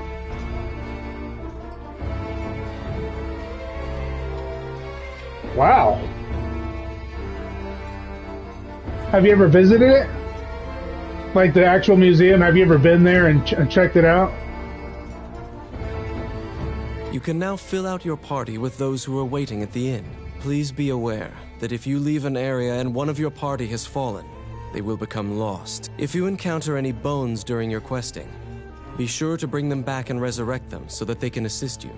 Wow. Have you ever visited it? Like the actual museum? Have you ever been there and checked it out? You can now fill out your party with those who are waiting at the inn. Please be aware that if you leave an area and one of your party has fallen, they will become lost. If you encounter any bones during your questing, be sure to bring them back and resurrect them so that they can assist you.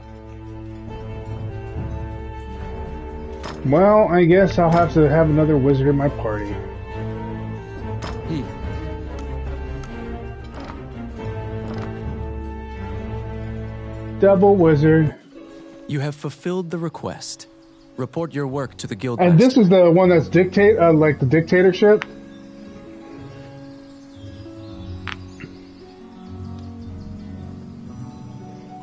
Well, I guess I'll have to have another wizard in my party. Double wizard. You have fulfilled the request. Report your work to the guild. And this is the one that's like the dictatorship?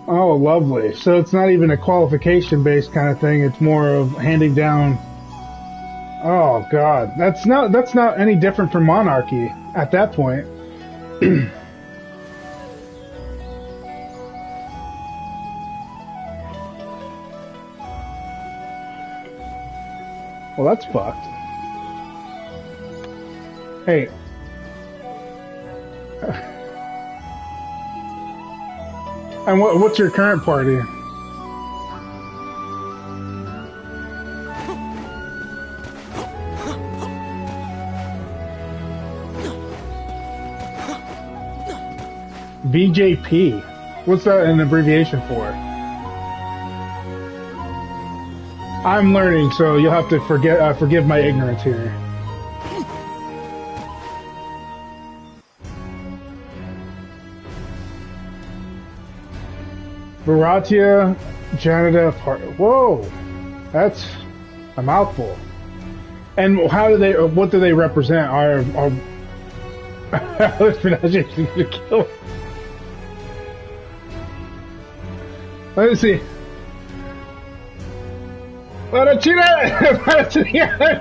Oh, lovely. So it's not even a qualification-based kind of thing. It's more of handing down. Oh God, that's not any different from monarchy at that point. Well, that's fucked. Hey. And what's your current party? BJP. What's that an abbreviation for? I'm learning, so you'll have to forgive my ignorance here. Baratia Janata Party. Whoa, that's a mouthful. And how do they? What do they represent? Our pronunciation to kill. Let's see.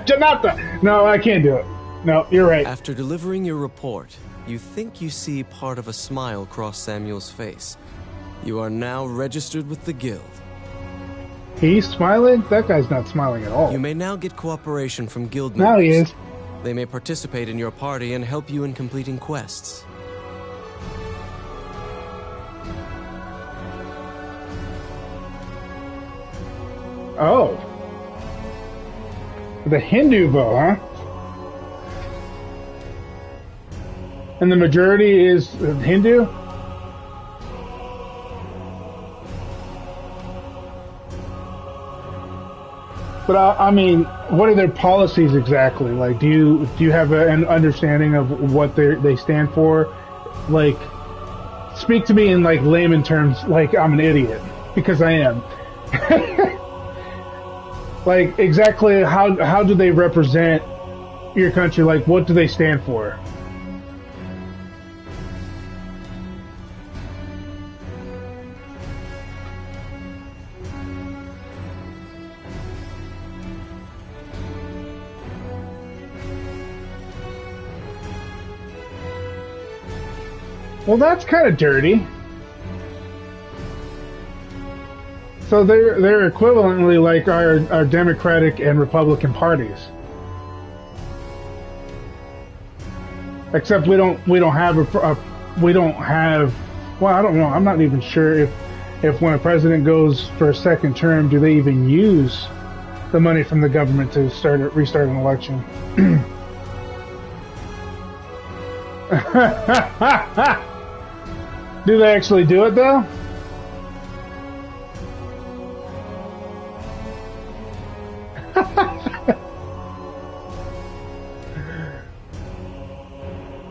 Janata. No, I can't do it. No, you're right. After delivering your report, you think you see part of a smile cross Samuel's face. You are now registered with the guild. He's smiling? That guy's not smiling at all. You may now get cooperation from guild Now members. he is. They may participate in your party and help you in completing quests. Oh. The Hindu vote, huh? And the majority is Hindu? But I mean, what are their policies exactly? Like, do you have an understanding of what they stand for? Like, speak to me in like layman terms, like I'm an idiot, because I am. Like, exactly how do they represent your country? Like, what do they stand for? Well, that's kind of dirty. So they're equivalently like our Democratic and Republican parties, except we don't have well, I don't know. I'm not even sure if when a president goes for a second term, do they even use the money from the government to restart an election? Do they actually do it though?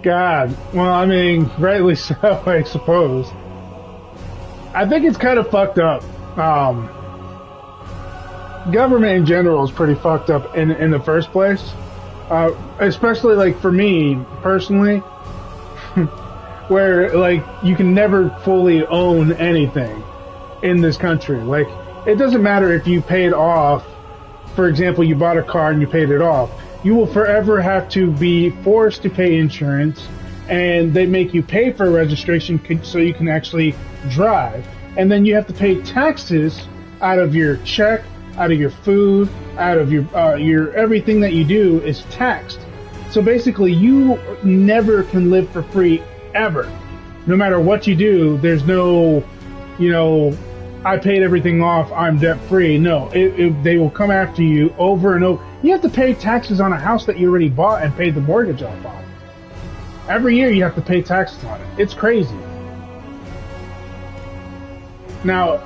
God, well, I mean, rightly so, I suppose. I think it's kind of fucked up. Government in general is pretty fucked up in the first place. Especially, like, for me, personally, where, like, you can never fully own anything in this country. Like, it doesn't matter if you paid off, for example, you bought a car and you paid it off. You will forever have to be forced to pay insurance, and they make you pay for registration so you can actually drive. And then you have to pay taxes out of your check, out of your food, out of your everything that you do is taxed. So basically, you never can live for free ever. No matter what you do, there's no, I paid everything off, I'm debt free. No, they will come after you over and over. You have to pay taxes on a house that you already bought and paid the mortgage off on. Every year you have to pay taxes on it. It's crazy. Now,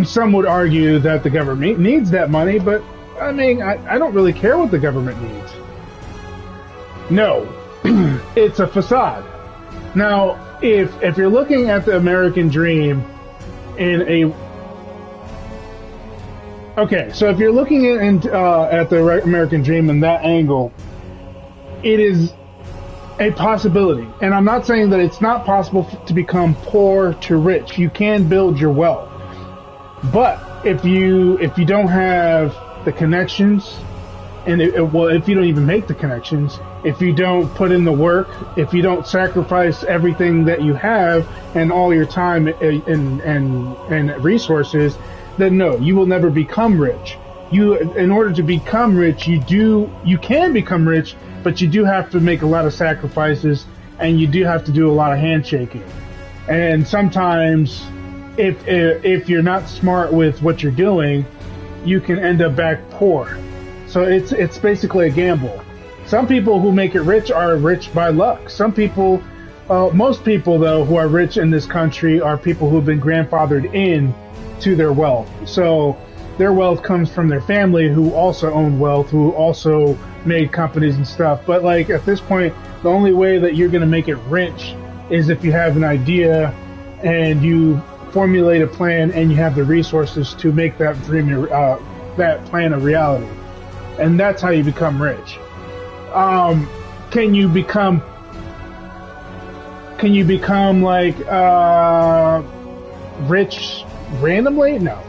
some would argue that the government needs that money, but I mean, I don't really care what the government needs. No, it's a facade. Now, if you're looking at the American dream so if you're looking at the American dream in that angle, it is a possibility. And I'm not saying that it's not possible to become poor to rich. You can build your wealth. But if you don't have the connections, and if you don't even make the connections, if you don't put in the work, if you don't sacrifice everything that you have and all your time and resources, then no, you will never become rich. in order to become rich, you can become rich, but you do have to make a lot of sacrifices, and you do have to do a lot of handshaking. And sometimes, if you're not smart with what you're doing, you can end up back poor. So it's basically a gamble. Some people who make it rich are rich by luck. Some people, most people though, who are rich in this country are people who have been grandfathered in to their wealth. So their wealth comes from their family, who also owned wealth, who also made companies and stuff. But like at this point, the only way that you're going to make it rich is if you have an idea and you formulate a plan and you have the resources to make that dream, that plan a reality. And that's how you become rich. Can you become like rich randomly? No.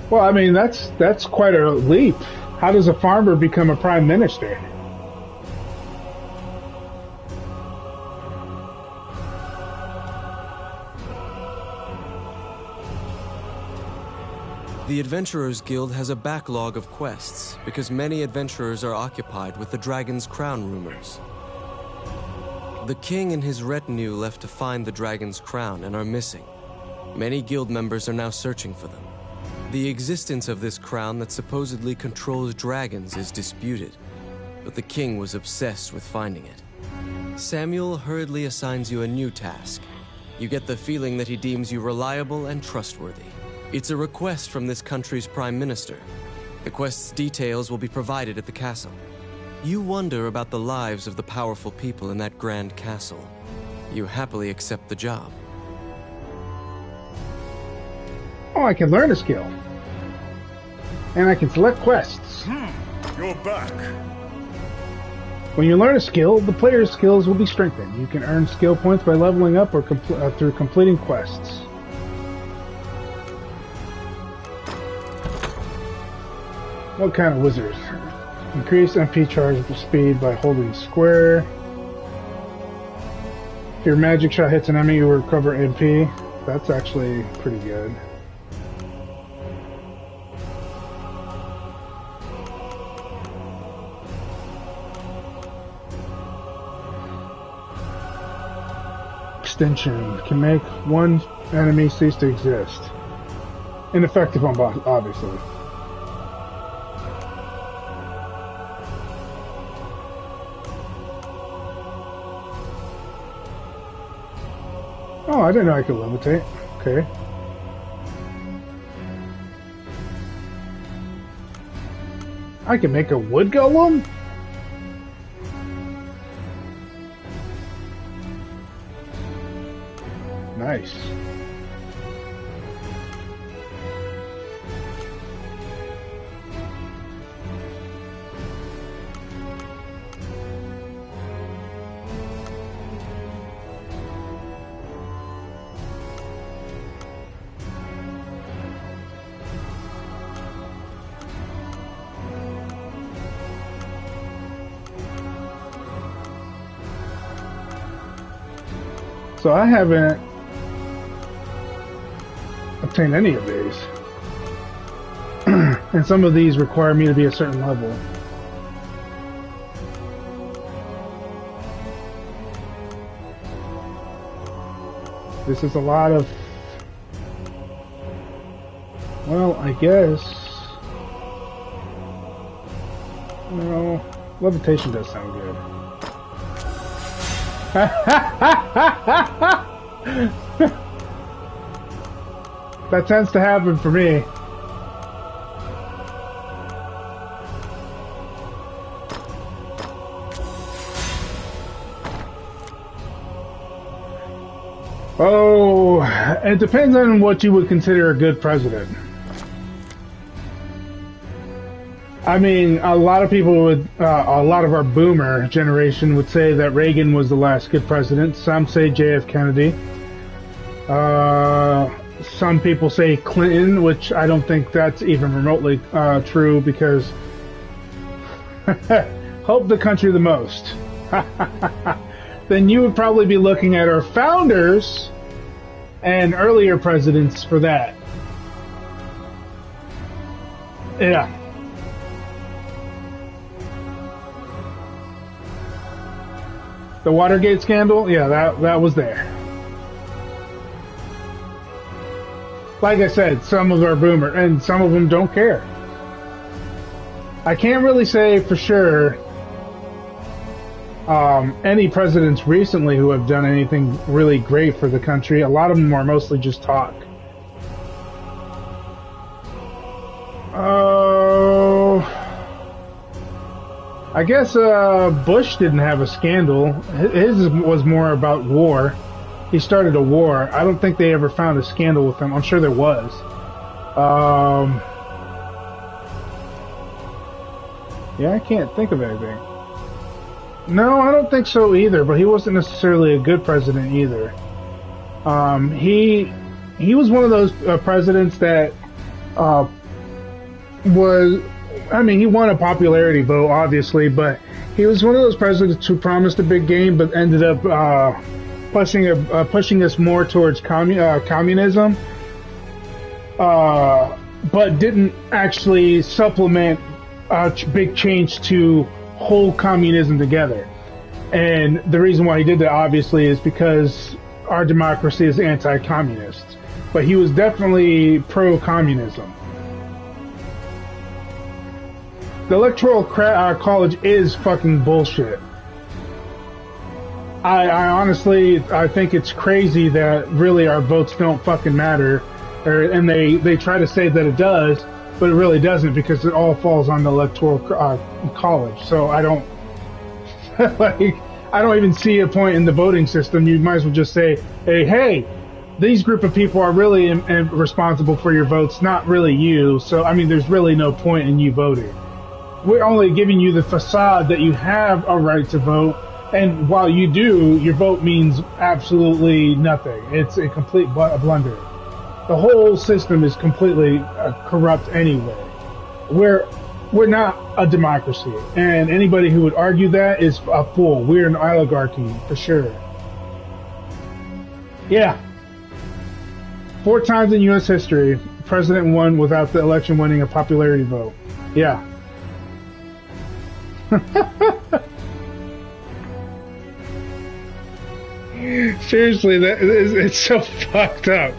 Well, I mean, that's quite a leap. How does a farmer become a prime minister? The Adventurers Guild has a backlog of quests because many adventurers are occupied with the Dragon's Crown rumors. The king and his retinue left to find the Dragon's Crown and are missing. Many guild members are now searching for them. The existence of this crown that supposedly controls dragons is disputed, but the king was obsessed with finding it. Samuel hurriedly assigns you a new task. You get the feeling that he deems you reliable and trustworthy. It's a request from this country's prime minister. The quest's details will be provided at the castle. You wonder about the lives of the powerful people in that grand castle. You happily accept the job. Oh, I can learn a skill. And I can select quests. You're back. When you learn a skill, the player's skills will be strengthened. You can earn skill points by leveling up or through completing quests. What kind of wizard? Increase MP charge speed by holding square. If your magic shot hits an enemy, you will recover MP. That's actually pretty good. Extension can make one enemy cease to exist. Ineffective on boss, obviously. Oh, I didn't know I could levitate. Okay. I can make a wood golem? Nice. So I haven't obtained any of these. And some of these require me to be a certain level. This is a lot of... Well, I guess... No, levitation does sound good. That tends to happen for me. Oh, it depends on what you would consider a good president. I mean, a lot of people would, a lot of our boomer generation would say that Reagan was the last good president. Some say JF Kennedy. Some people say Clinton, which I don't think that's even remotely true because help the country the most. Then you would probably be looking at our founders, and earlier presidents for that. Yeah. The Watergate scandal, yeah, that was there. Like I said, some of them are boomer, and some of them don't care. I can't really say for sure any presidents recently who have done anything really great for the country. A lot of them are mostly just talk. I guess Bush didn't have a scandal. His was more about war. He started a war. I don't think they ever found a scandal with him. I'm sure there was. Yeah, I can't think of anything. No, I don't think so either, but he wasn't necessarily a good president either. He was one of those presidents that was... I mean, he won a popularity vote, obviously, but he was one of those presidents who promised a big game, but ended up pushing us more towards communism, but didn't actually supplement a big change to hold communism together. And the reason why he did that, obviously, is because our democracy is anti-communist. But he was definitely pro-communism. The Electoral College is fucking bullshit. I honestly, I think it's crazy that really our votes don't fucking matter. And they try to say that it does, but it really doesn't, because it all falls on the Electoral College. So I don't, like, I don't even see a point in the voting system. You might as well just say, hey, these group of people are really responsible for your votes, not really you. So, I mean, there's really no point in you voting. We're only giving you the facade that you have a right to vote, and while you do, your vote means absolutely nothing. It's a complete blunder. The whole system is completely corrupt anyway. We're not a democracy, and anybody who would argue that is a fool. We're an oligarchy, for sure. Yeah. 4 times in U.S. history, the president won without the election winning a popularity vote. Yeah. Seriously, it's so fucked up.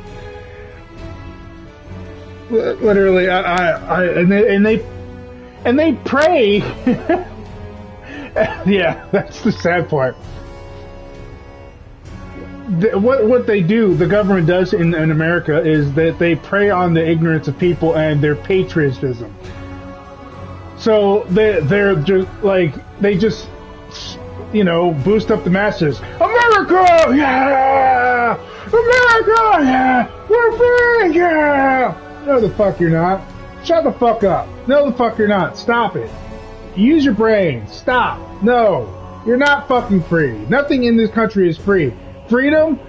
Literally, and they pray. Yeah, that's the sad part. What they do, the government does in America, is that they prey on the ignorance of people and their patriotism. So they're just like, they just, you know, boost up the masses. America, yeah! America, yeah! We're free, yeah! No, the fuck you're not. Shut the fuck up. No, the fuck you're not. Stop it. Use your brain. Stop. No, you're not fucking free. Nothing in this country is free. Freedom?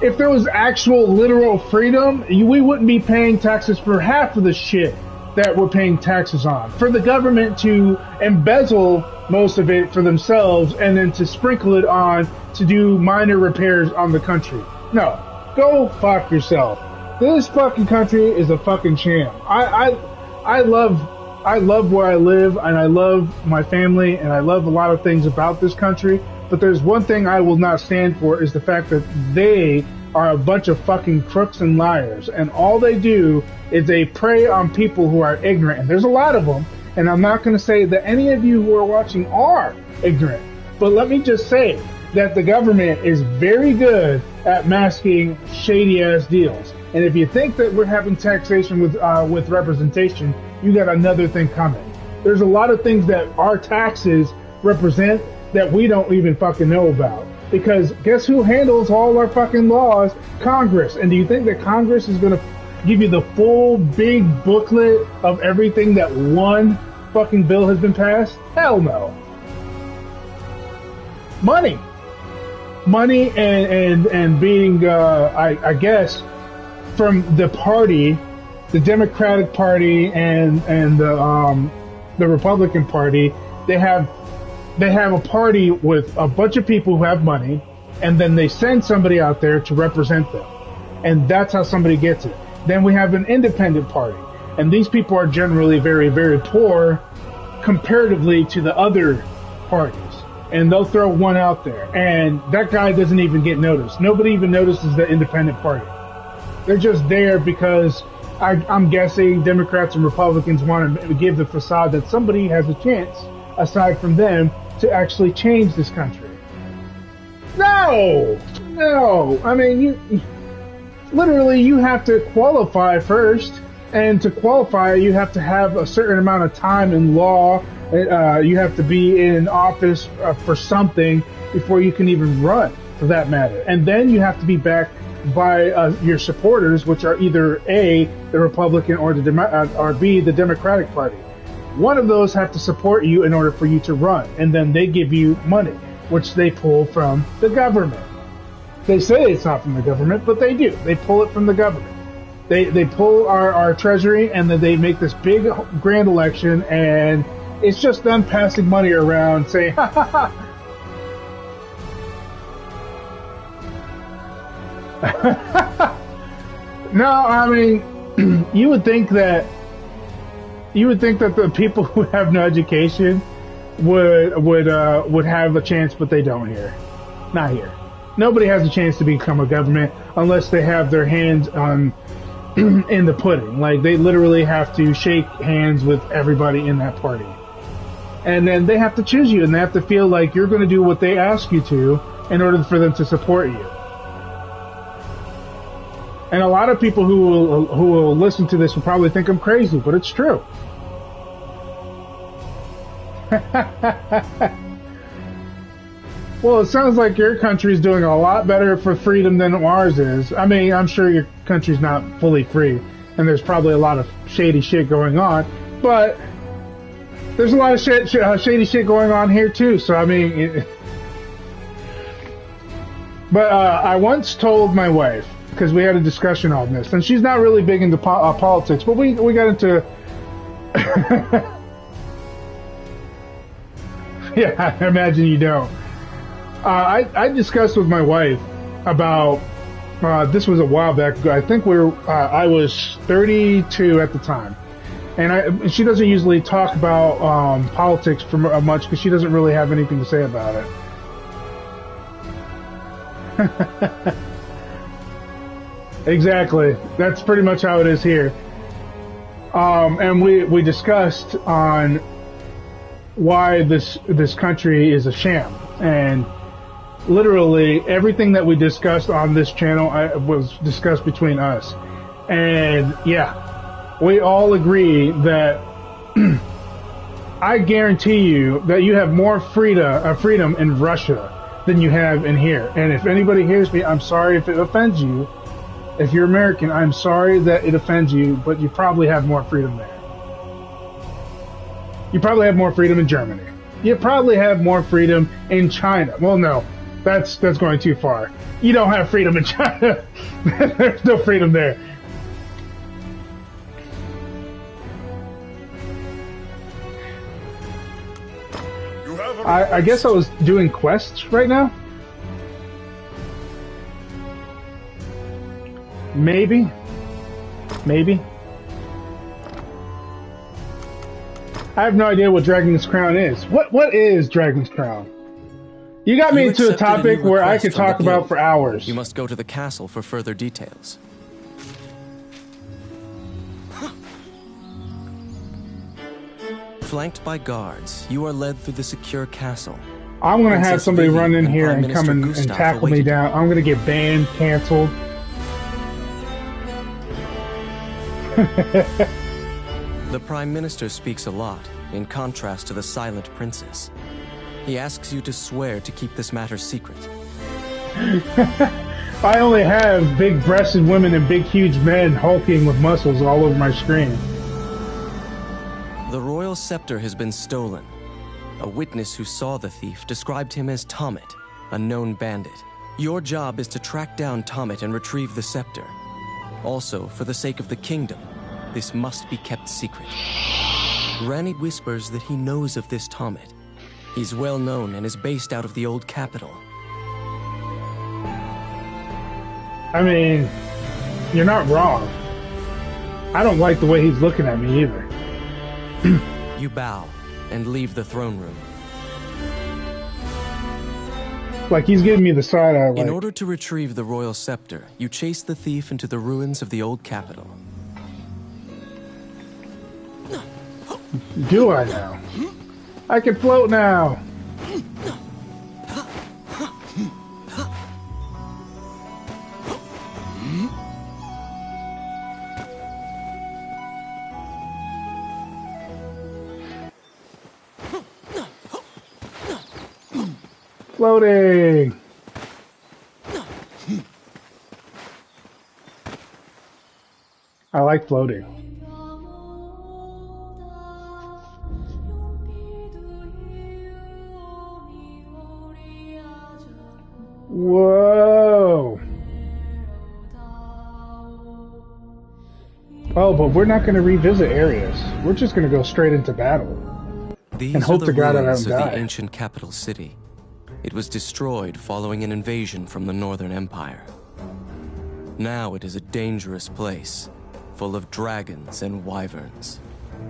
If there was actual literal freedom, we wouldn't be paying taxes for half of the shit that we're paying taxes on. For the government to embezzle most of it for themselves and then to sprinkle it on to do minor repairs on the country. No. Go fuck yourself. This fucking country is a fucking sham. I love where I live, and I love my family, and I love a lot of things about this country, but there's one thing I will not stand for, is the fact that they are a bunch of fucking crooks and liars, and all they do is they prey on people who are ignorant, and there's a lot of them, and I'm not going to say that any of you who are watching are ignorant, but let me just say that the government is very good at masking shady-ass deals, and if you think that we're having taxation with representation, you got another thing coming. There's a lot of things that our taxes represent that we don't even fucking know about. Because guess who handles all our fucking laws? Congress. And do you think that Congress is going to give you the full big booklet of everything that one fucking bill has been passed? Hell no. Money and being I guess from the party, the Democratic Party and the Republican Party, they have a party with a bunch of people who have money, and then they send somebody out there to represent them. And that's how somebody gets it. Then we have an independent party. And these people are generally very, very poor comparatively to the other parties. And they'll throw one out there. And that guy doesn't even get noticed. Nobody even notices the independent party. They're just there because I'm guessing Democrats and Republicans want to give the facade that somebody has a chance, aside from them, to actually change this country. No! I mean, you have to qualify first. And to qualify, you have to have a certain amount of time in law. You have to be in office for something before you can even run, for that matter. And then you have to be backed by your supporters, which are either A, the Republican, or or B, the Democratic Party. One of those have to support you in order for you to run. And then they give you money, which they pull from the government. They say it's not from the government, but they do. They pull it from the government. They pull our treasury, and then they make this big grand election, and it's just them passing money around saying, ha ha ha. No, I mean, you would think that the people who have no education would have a chance, but they don't here. Not here. Nobody has a chance to become a government unless they have their hands on in the pudding. Like, they literally have to shake hands with everybody in that party. And then they have to choose you, and they have to feel like you're going to do what they ask you to in order for them to support you. And a lot of people who will listen to this will probably think I'm crazy, but it's true. Well, it sounds like your country's doing a lot better for freedom than ours is. I mean, I'm sure your country's not fully free, and there's probably a lot of shady shit going on, but there's a lot of shady shit going on here too, so I mean... But I once told my wife, because we had a discussion on this, and she's not really big into politics, but we got into... Yeah, I imagine you don't. I discussed with my wife about, this was a while back ago. I think I was 32 at the time. And she doesn't usually talk about politics for much because she doesn't really have anything to say about it. Exactly. That's pretty much how it is here. And we discussed on why this country is a sham. And literally everything that we discussed on this channel was discussed between us. And yeah, we all agree that I guarantee you that you have more freedom in Russia than you have in here. And if anybody hears me, I'm sorry if it offends you. If you're American, I'm sorry that it offends you, but you probably have more freedom there. You probably have more freedom in Germany. You probably have more freedom in China. Well, no, that's going too far. You don't have freedom in China. There's no freedom there. I guess I was doing quests right now. Maybe. I have no idea what Dragon's Crown is. What is Dragon's Crown? You got me into a topic where I could talk about for hours. You must go to the castle for further details. Flanked by guards, you are led through the secure castle. I'm gonna have somebody run in here and come and tackle me down. I'm gonna get banned, canceled. The Prime Minister speaks a lot, in contrast to the Silent Princess. He asks you to swear to keep this matter secret. I only have big-breasted women and big, huge men hulking with muscles all over my screen. The royal scepter has been stolen. A witness who saw the thief described him as Tommet, a known bandit. Your job is to track down Tommet and retrieve the scepter. Also, for the sake of the kingdom, this must be kept secret. Ranni whispers that he knows of this Tommet. He's well known and is based out of the old capital. I mean, you're not wrong. I don't like the way he's looking at me either. You bow and leave the throne room. Like he's giving me the side eye. Like, In order to retrieve the royal scepter, you chase the thief into the ruins of the old capital. do I now? I can float now. Floating. I like floating. Whoa. Oh, but we're not going to revisit areas. We're just going to go straight into battle. These And hope are to the God I ruins don't of die. the ancient capital city. It was destroyed following an invasion from the Northern Empire. Now it is a dangerous place, full of dragons and wyverns.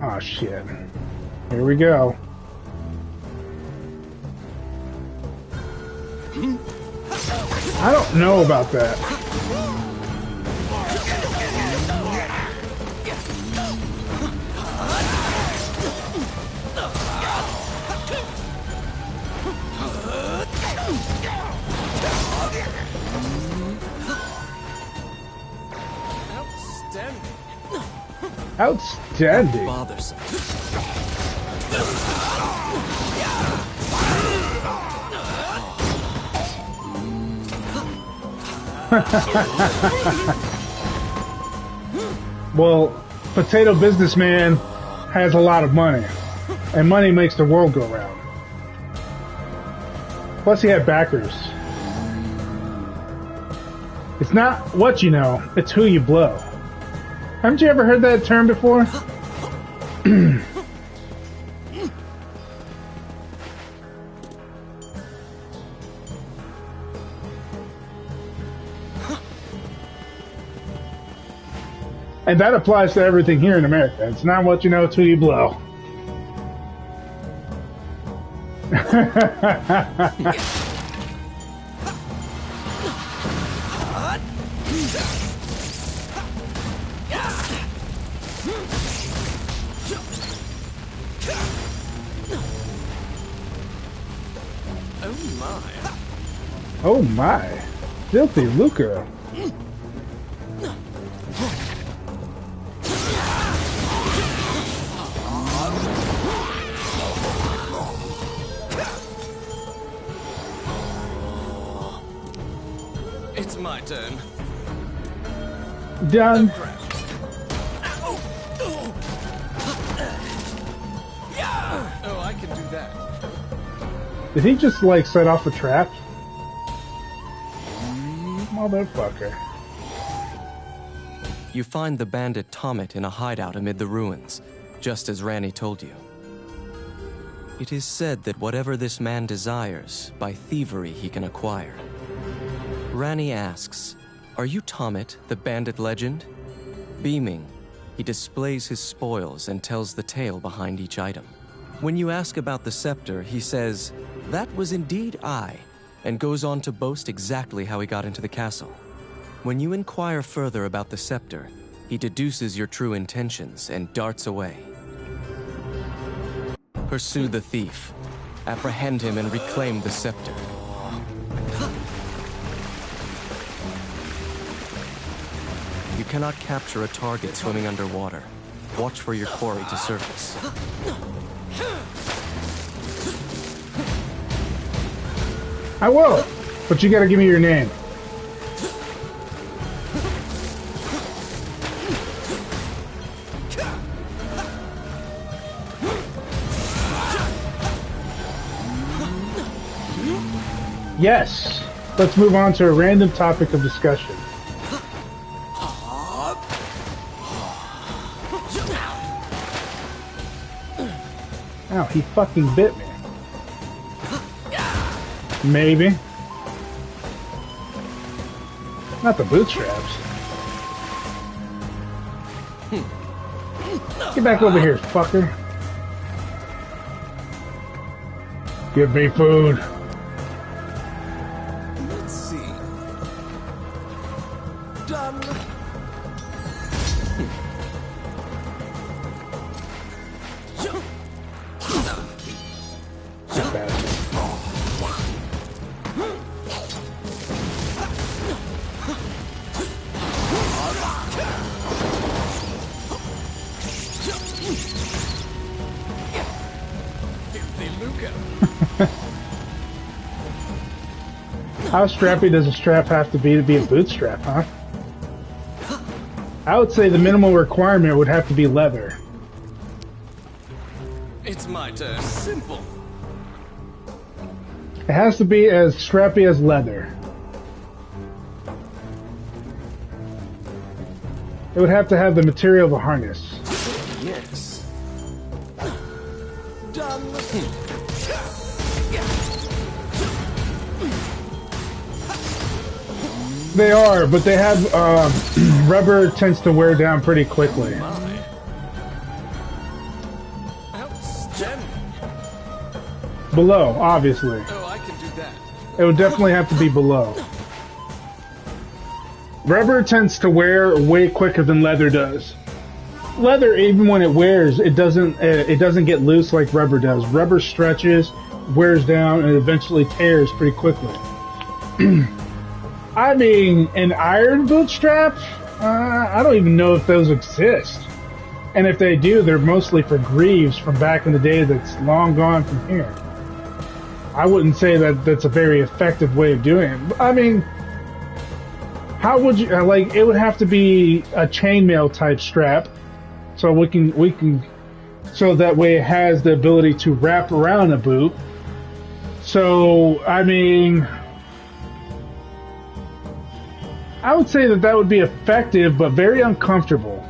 Oh, shit. Here we go. I don't know about that. Outstanding. Bothersome. Well, Potato Businessman has a lot of money, and money makes the world go round. Plus, he had backers. It's not what you know, it's who you blow. Haven't you ever heard that term before? And that applies to everything here in America. It's not what you know, it's who you blow. Oh my. Filthy lucre. It's my turn. Done. Oh, I can do that. Did he just like set off a trap? Motherfucker. You find the bandit Tomet in a hideout amid the ruins, just as Ranni told you. It is said that whatever this man desires, by thievery he can acquire. Ranni asks, "Are you Tomet, the bandit legend?" Beaming, he displays his spoils and tells the tale behind each item. When you ask about the scepter, he says, "That was indeed I," and goes on to boast exactly how he got into the castle. When you inquire further about the scepter, he deduces your true intentions and darts away. Pursue the thief, apprehend him and reclaim the scepter. You cannot capture a target swimming underwater. Watch for your quarry to surface. I will, but you gotta give me your name. Yes. Let's move on to a random topic of discussion. Ow, he fucking bit me. Maybe. Not the bootstraps. Get back over here, fucker. Give me food. Let's see. Done. How strappy does a strap have to be a bootstrap, huh? I would say the minimal requirement would have to be leather. It's my turn. Simple. It has to be as strappy as leather. It would have to have the material of a harness. Yes. Done. They are, but they have rubber tends to wear down pretty quickly. My. Outstanding. Below, obviously. Oh, I can do that. It would definitely have to be below. Rubber tends to wear way quicker than leather does. Leather, even when it wears, it doesn't get loose like rubber does. Rubber stretches, wears down, and eventually tears pretty quickly. I mean, an iron bootstrap? I don't even know if those exist. And if they do, they're mostly for greaves from back in the day that's long gone from here. I wouldn't say that that's a very effective way of doing it. I mean, how would you, like, it would have to be a chainmail type strap. So we can, so that way it has the ability to wrap around a boot. So, I mean, I would say that would be effective, but very uncomfortable.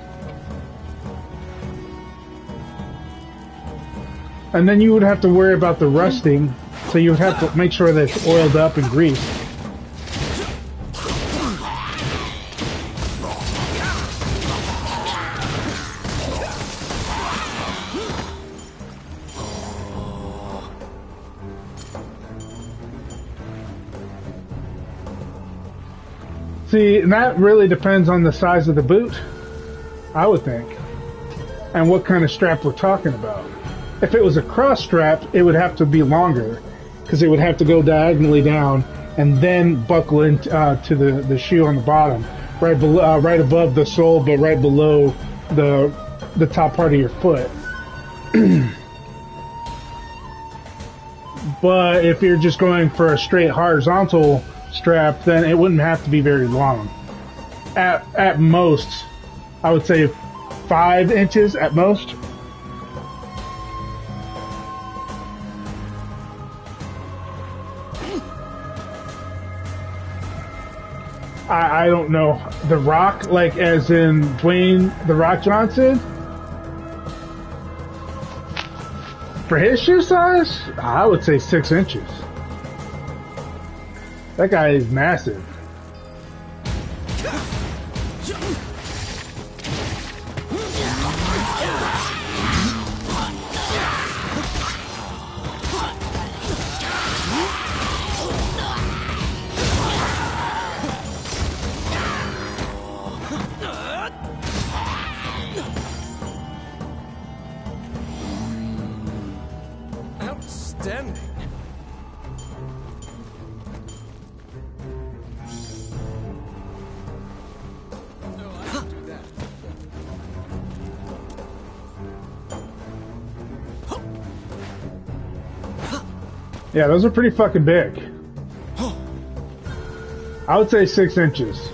And then you would have to worry about the rusting, so you would have to make sure that it's oiled up and greased. See, and that really depends on the size of the boot, I would think, and what kind of strap we're talking about. If it was a cross strap, it would have to be longer, because it would have to go diagonally down and then buckle into to the shoe on the bottom, right below, right above the sole, but right below the top part of your foot. But if you're just going for a straight horizontal strap, then it wouldn't have to be very long. At most, I would say 5 inches at most. I don't know. The Rock, like as in Dwayne The Rock Johnson, for his shoe size, I would say 6 inches. That guy is massive. Outstanding. Yeah, those are pretty fucking big. I would say 6 inches.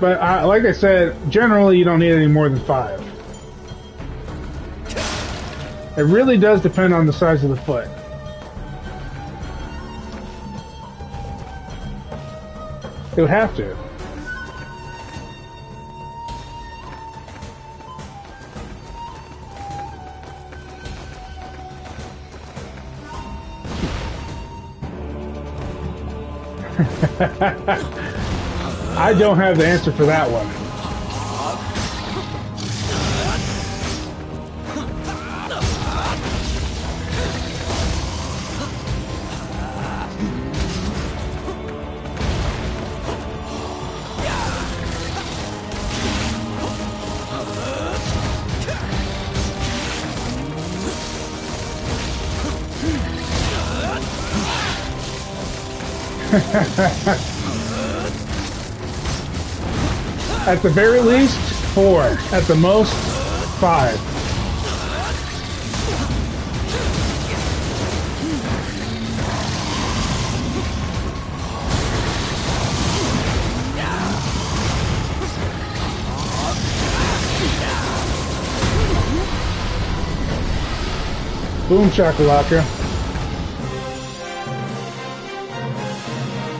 But like I said, generally you don't need any more than 5. It really does depend on the size of the foot. It would have to. I don't have the answer for that one. At the very least, 4. At the most, 5. Boom shakalaka.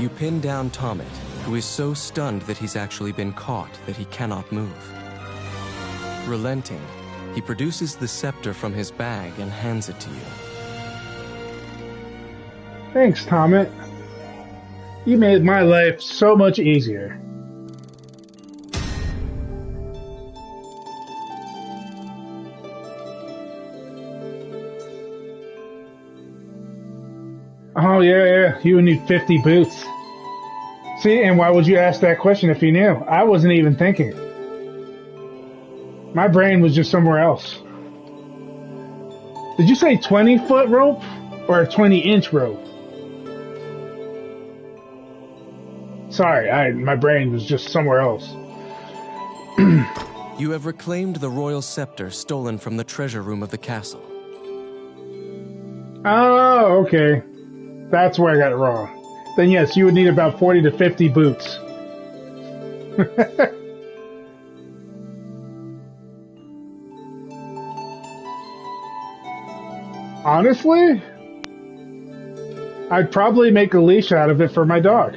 You pin down Tomet, who is so stunned that he's actually been caught that he cannot move. Relenting, he produces the scepter from his bag and hands it to you. Thanks, Tomet. You made my life so much easier. Oh, yeah, you would need 50 boots. See, and why would you ask that question if you knew? I wasn't even thinking. My brain was just somewhere else. Did you say 20-foot rope or a 20-inch rope? Sorry, my brain was just somewhere else. You have reclaimed the royal scepter stolen from the treasure room of the castle. Oh, okay. That's where I got it wrong. Then yes, you would need about 40 to 50 boots. Honestly, I'd probably make a leash out of it for my dog.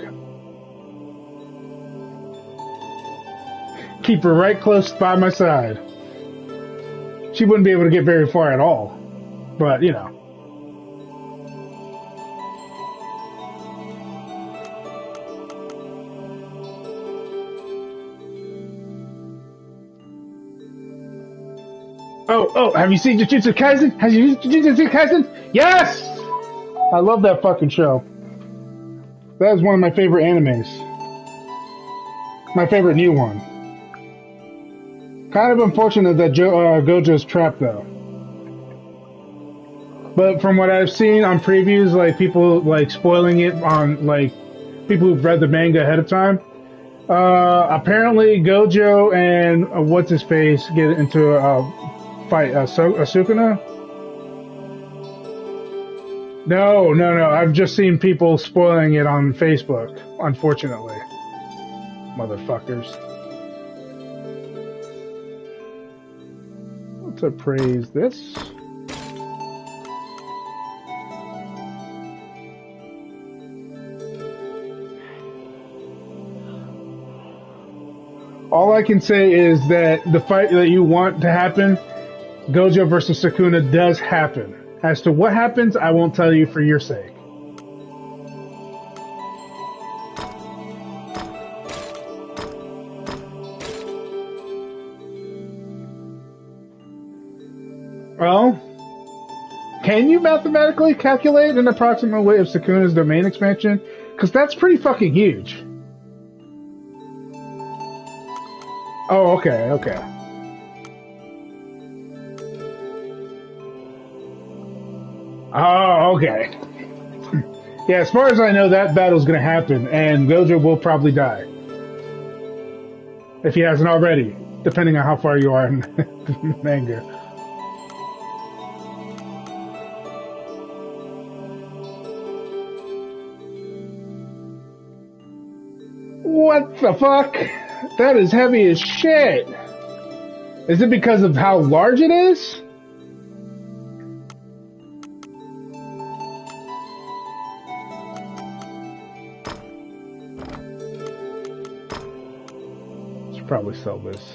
Keep her right close by my side. She wouldn't be able to get very far at all, but you know. Oh, have you seen Jujutsu Kaisen? Have you seen Jujutsu Kaisen? Yes! I love that fucking show. That is one of my favorite animes. My favorite new one. Kind of unfortunate that Gojo's trapped, though. But from what I've seen on previews, like, people, like, spoiling it on, like, people who've read the manga ahead of time, apparently Gojo and, what's-his-face get into a fight, Asukuna? No. I've just seen people spoiling it on Facebook, unfortunately. Motherfuckers. Let's appraise this. All I can say is that the fight that you want to happen, Gojo versus Sukuna, does happen. As to what happens, I won't tell you for your sake. Well, can you mathematically calculate an approximate weight of Sukuna's domain expansion? Because that's pretty fucking huge. Oh, okay. Oh, okay. Yeah, as far as I know, that battle's gonna happen, and Gojo will probably die. If he hasn't already, depending on how far you are in manga. What the fuck? That is heavy as shit. Is it because of how large it is? Should probably sell this.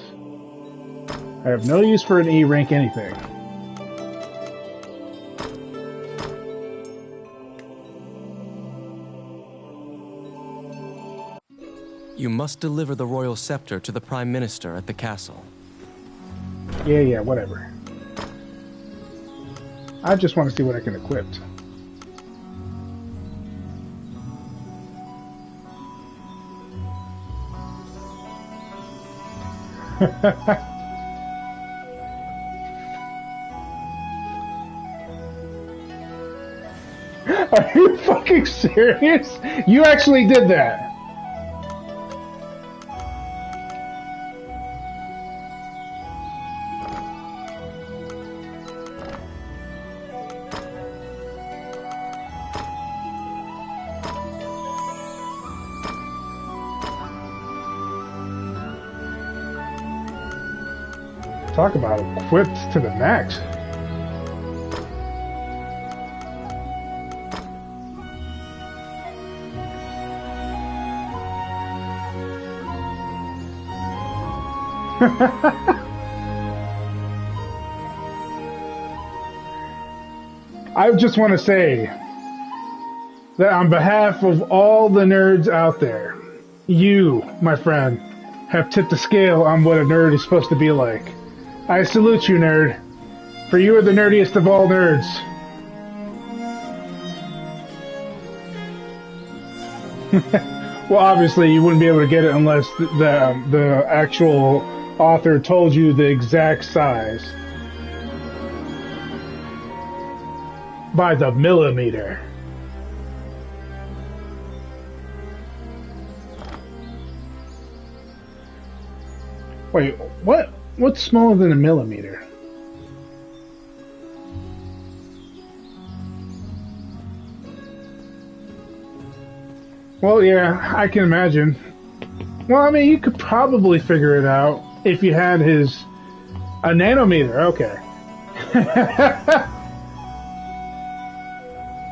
I have no use for an E rank anything. You must deliver the royal scepter to the Prime Minister at the castle. Yeah, whatever. I just want to see what I can equip. Are you fucking serious? You actually did that? Talk about equipped to the max. I just want to say that on behalf of all the nerds out there, you, my friend, have tipped the scale on what a nerd is supposed to be like. I salute you, nerd, for you are the nerdiest of all nerds. Well, obviously, you wouldn't be able to get it unless the actual author told you the exact size. By the millimeter. Wait, what? What's smaller than a millimeter? Well, yeah, I can imagine. Well, I mean, you could probably figure it out if you had a nanometer. Okay.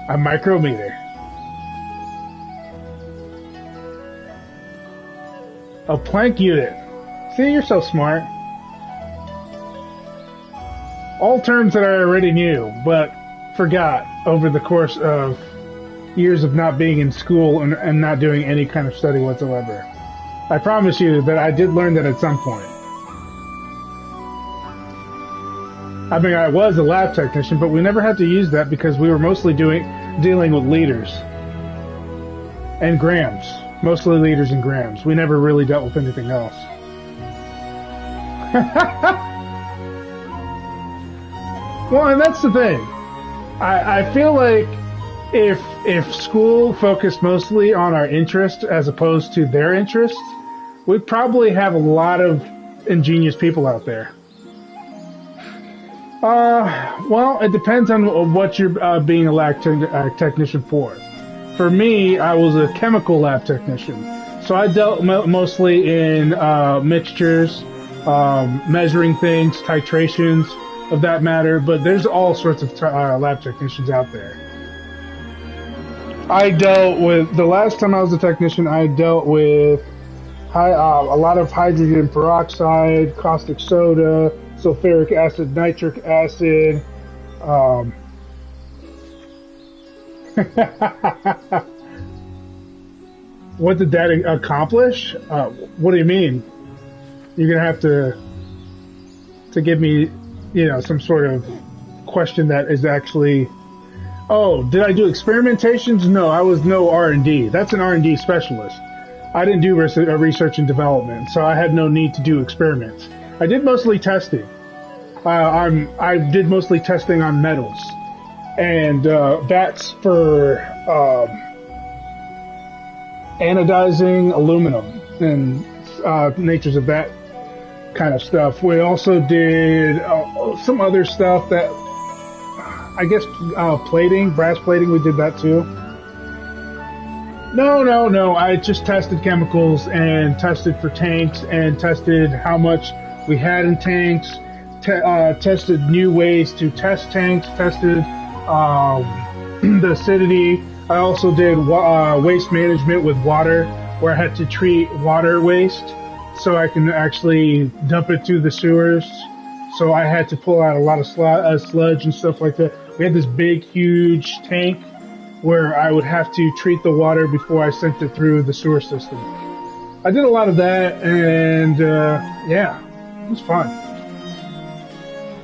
A micrometer. A Planck unit. See, you're so smart. All terms that I already knew, but forgot over the course of years of not being in school and not doing any kind of study whatsoever. I promise you that I did learn that at some point. I mean, I was a lab technician, but we never had to use that because we were mostly dealing with liters and grams. Mostly liters and grams. We never really dealt with anything else. Well, and that's the thing. I feel like if school focused mostly on our interest as opposed to their interests, we'd probably have a lot of ingenious people out there. Well, it depends on what you're being a lab technician for. For me, I was a chemical lab technician, so I dealt mostly in mixtures, measuring things, titrations of that matter, but there's all sorts of lab technicians out there. I dealt with, the last time I was a technician, I dealt with a lot of hydrogen peroxide, caustic soda, sulfuric acid, nitric acid. What did that accomplish? What do you mean? You're gonna have to give me, some sort of question that is actually. Oh, did I do experimentations? No, I was no R&D. That's an R&D specialist. I didn't do research and development, so I had no need to do experiments. I did mostly testing. I did mostly testing on metals, and that's for anodizing aluminum and natures of that kind of stuff. We also did some other stuff that, I guess, plating, brass plating, we did that too. No, I just tested chemicals and tested for tanks and tested how much we had in tanks, tested new ways to test tanks, tested the acidity. I also did waste management with water, where I had to treat water waste so I can actually dump it to the sewers. So I had to pull out a lot of sludge and stuff like that. We had this big, huge tank where I would have to treat the water before I sent it through the sewer system. I did a lot of that, and yeah, it was fun.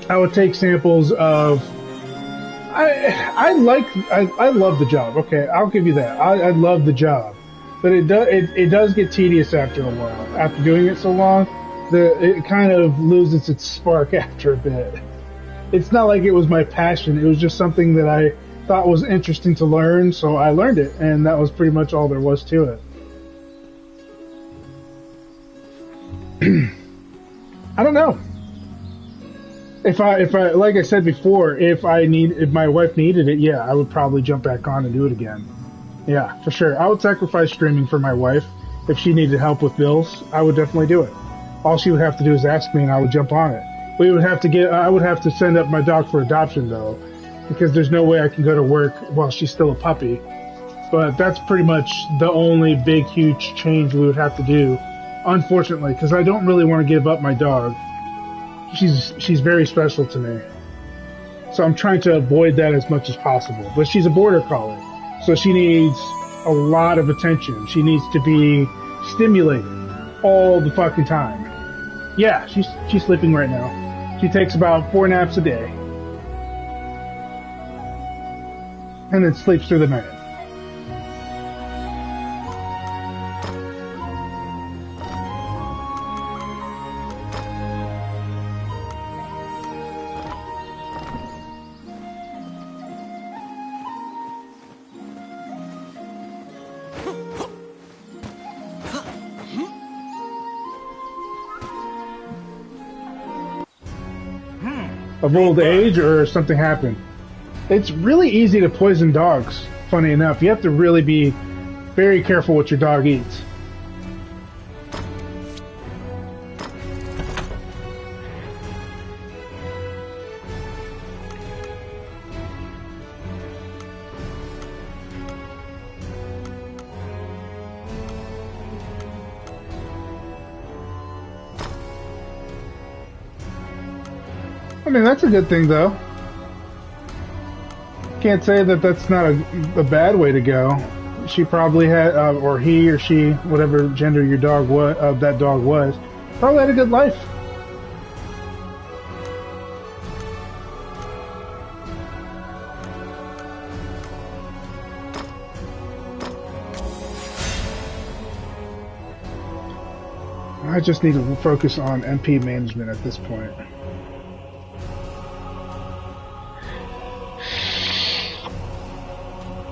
I would take samples of. I love the job. Okay, I'll give you that. I love the job, but it does get tedious after a while. After doing it so long, it kind of loses its spark after a bit. It's not like it was my passion. It was just something that I thought was interesting to learn, so I learned it, and that was pretty much all there was to it. I don't know. If I like I said before, if my wife needed it, yeah, I would probably jump back on and do it again. Yeah, for sure. I would sacrifice streaming for my wife. If she needed help with bills, I would definitely do it. All she would have to do is ask me, and I would jump on it. I would have to send up my dog for adoption, though, because there's no way I can go to work while she's still a puppy. But that's pretty much the only big, huge change we would have to do, unfortunately, because I don't really want to give up my dog. She's very special to me. So I'm trying to avoid that as much as possible. But she's a border collie, so she needs a lot of attention. She needs to be stimulated all the fucking time. Yeah, she's sleeping right now. She takes about 4 naps a day. And then sleeps through the night. Of old age, or something happened. It's really easy to poison dogs, funny enough. You have to really be very careful what your dog eats. I mean, that's a good thing, though. Can't say that that's not a bad way to go. She probably had, or he or she, whatever gender your dog was, that dog was, probably had a good life. I just need to focus on MP management at this point.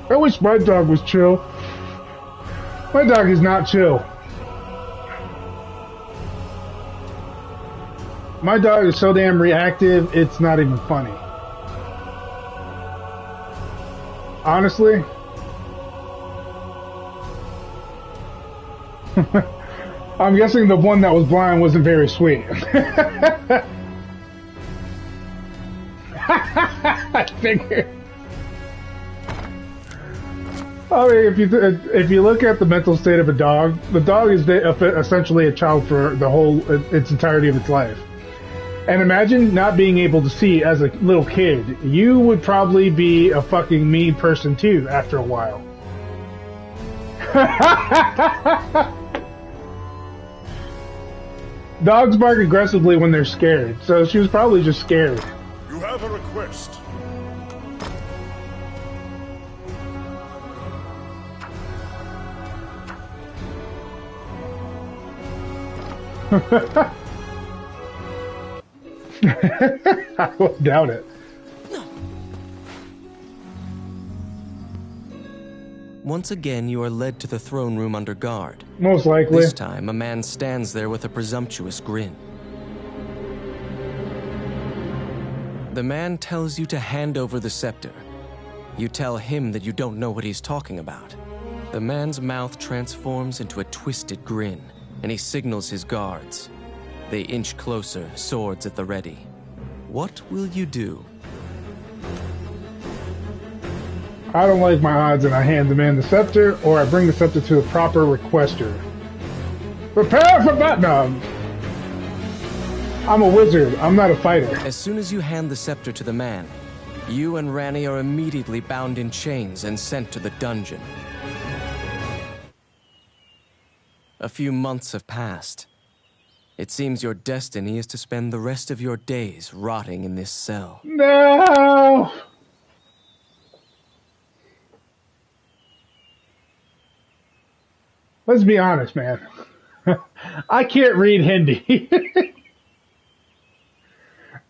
I wish my dog was chill. My dog is not chill. My dog is so damn reactive, it's not even funny. Honestly. I'm guessing the one that was blind wasn't very sweet. I figured. I mean, if you look at the mental state of a dog, the dog is essentially a child for its entirety of its life. And imagine not being able to see as a little kid. You would probably be a fucking mean person too after a while. Dogs bark aggressively when they're scared, so she was probably just scared. You have a request. I won't doubt it. Once again, you are led to the throne room under guard. Most likely. This time, a man stands there with a presumptuous grin. The man tells you to hand over the scepter. You tell him that you don't know what he's talking about. The man's mouth transforms into a twisted grin, and he signals his guards. They inch closer, swords at the ready. What will you do? I don't like my odds and I hand the man the scepter, or I bring the scepter to the proper requester. Prepare for battle! I'm a wizard, I'm not a fighter. As soon as you hand the scepter to the man, you and Ranny are immediately bound in chains and sent to the dungeon. A few months have passed. It seems your destiny is to spend the rest of your days rotting in this cell. No! Let's be honest, man. I can't read Hindi.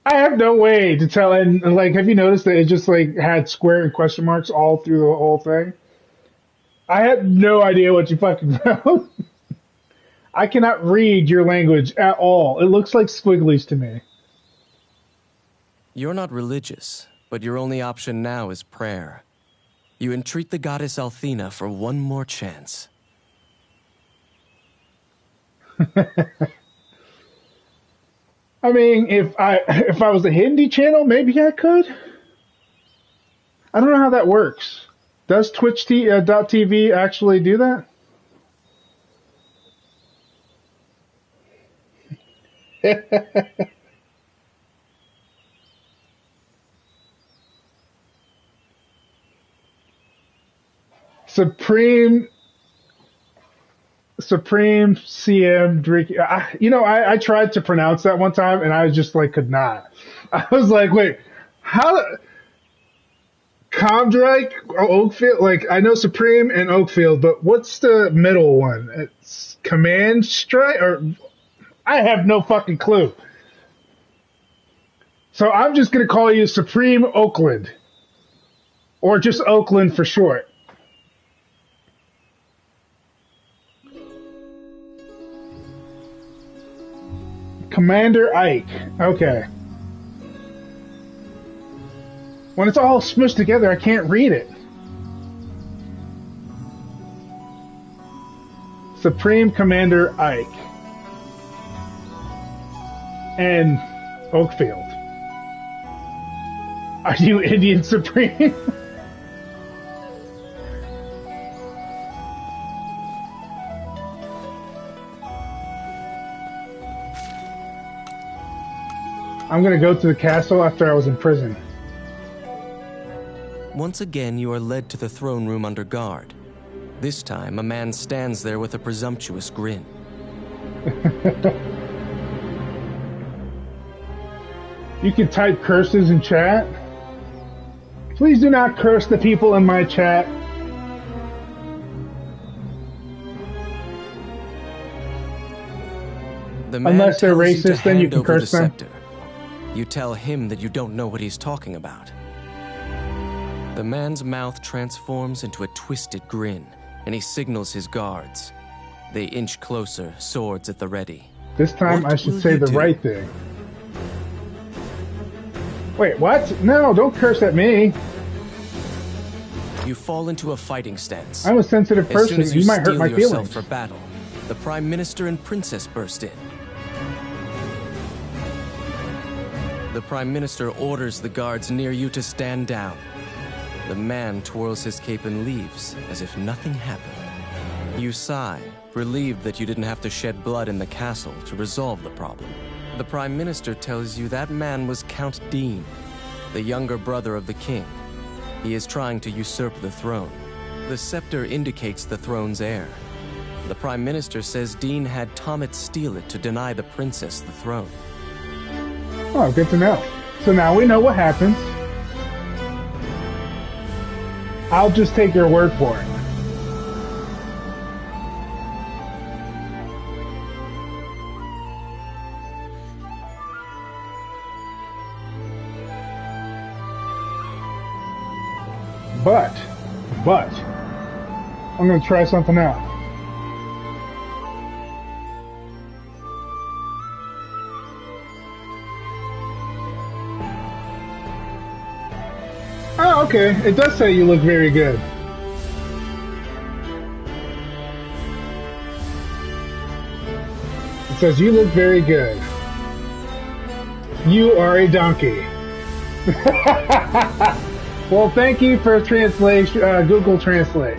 I have no way to tell. And like, have you noticed that it just like had square and question marks all through the whole thing? I had no idea what you fucking wrote. I cannot read your language at all. It looks like squigglies to me. You're not religious, but your only option now is prayer. You entreat the goddess Althena for one more chance. I mean, if I was a Hindi channel, maybe I could. I don't know how that works. Does Twitch.tv actually do that? Supreme CM drinking. I tried to pronounce that one time, and I just like could not. I was like, wait, how? Comdrake, Oakfield. Like I know Supreme and Oakfield, but what's the middle one? It's Command Strike, or I have no fucking clue. So I'm just gonna call you Supreme Oakland, or just Oakland for short. Commander Ike. Okay. When it's all smushed together, I can't read it. Supreme Commander Ike. And Oakfield. Are you Indian Supreme? I'm gonna go to the castle after I was in prison. Once again, you are led to the throne room under guard. This time, a man stands there with a presumptuous grin. You can type curses in chat. Please do not curse the people in my chat. The man Unless they're tells you to racist, then you hand can over the curse them. scepter. You tell him that you don't know what he's talking about. The man's mouth transforms into a twisted grin, and he signals his guards. They inch closer, swords at the ready. This time What I should will say you the do? right thing. Wait, what? No, don't curse at me. You fall into a fighting stance. I'm a sensitive As soon person. as You might hurt steel my yourself feelings. for battle, the Prime Minister and Princess burst in. The Prime Minister orders the guards near you to stand down. The man twirls his cape and leaves, as if nothing happened. You sigh, relieved that you didn't have to shed blood in the castle to resolve the problem. The Prime Minister tells you that man was Count Dean, the younger brother of the king. He is trying to usurp the throne. The scepter indicates the throne's heir. The Prime Minister says Dean had Tommet steal it to deny the princess the throne. Oh, good to know. So now we know what happens. I'll just take your word for it. But, I'm going to try something out. Oh, okay. It does say you look very good. It says you look very good. You are a donkey. Well, thank you for translation, Google Translate.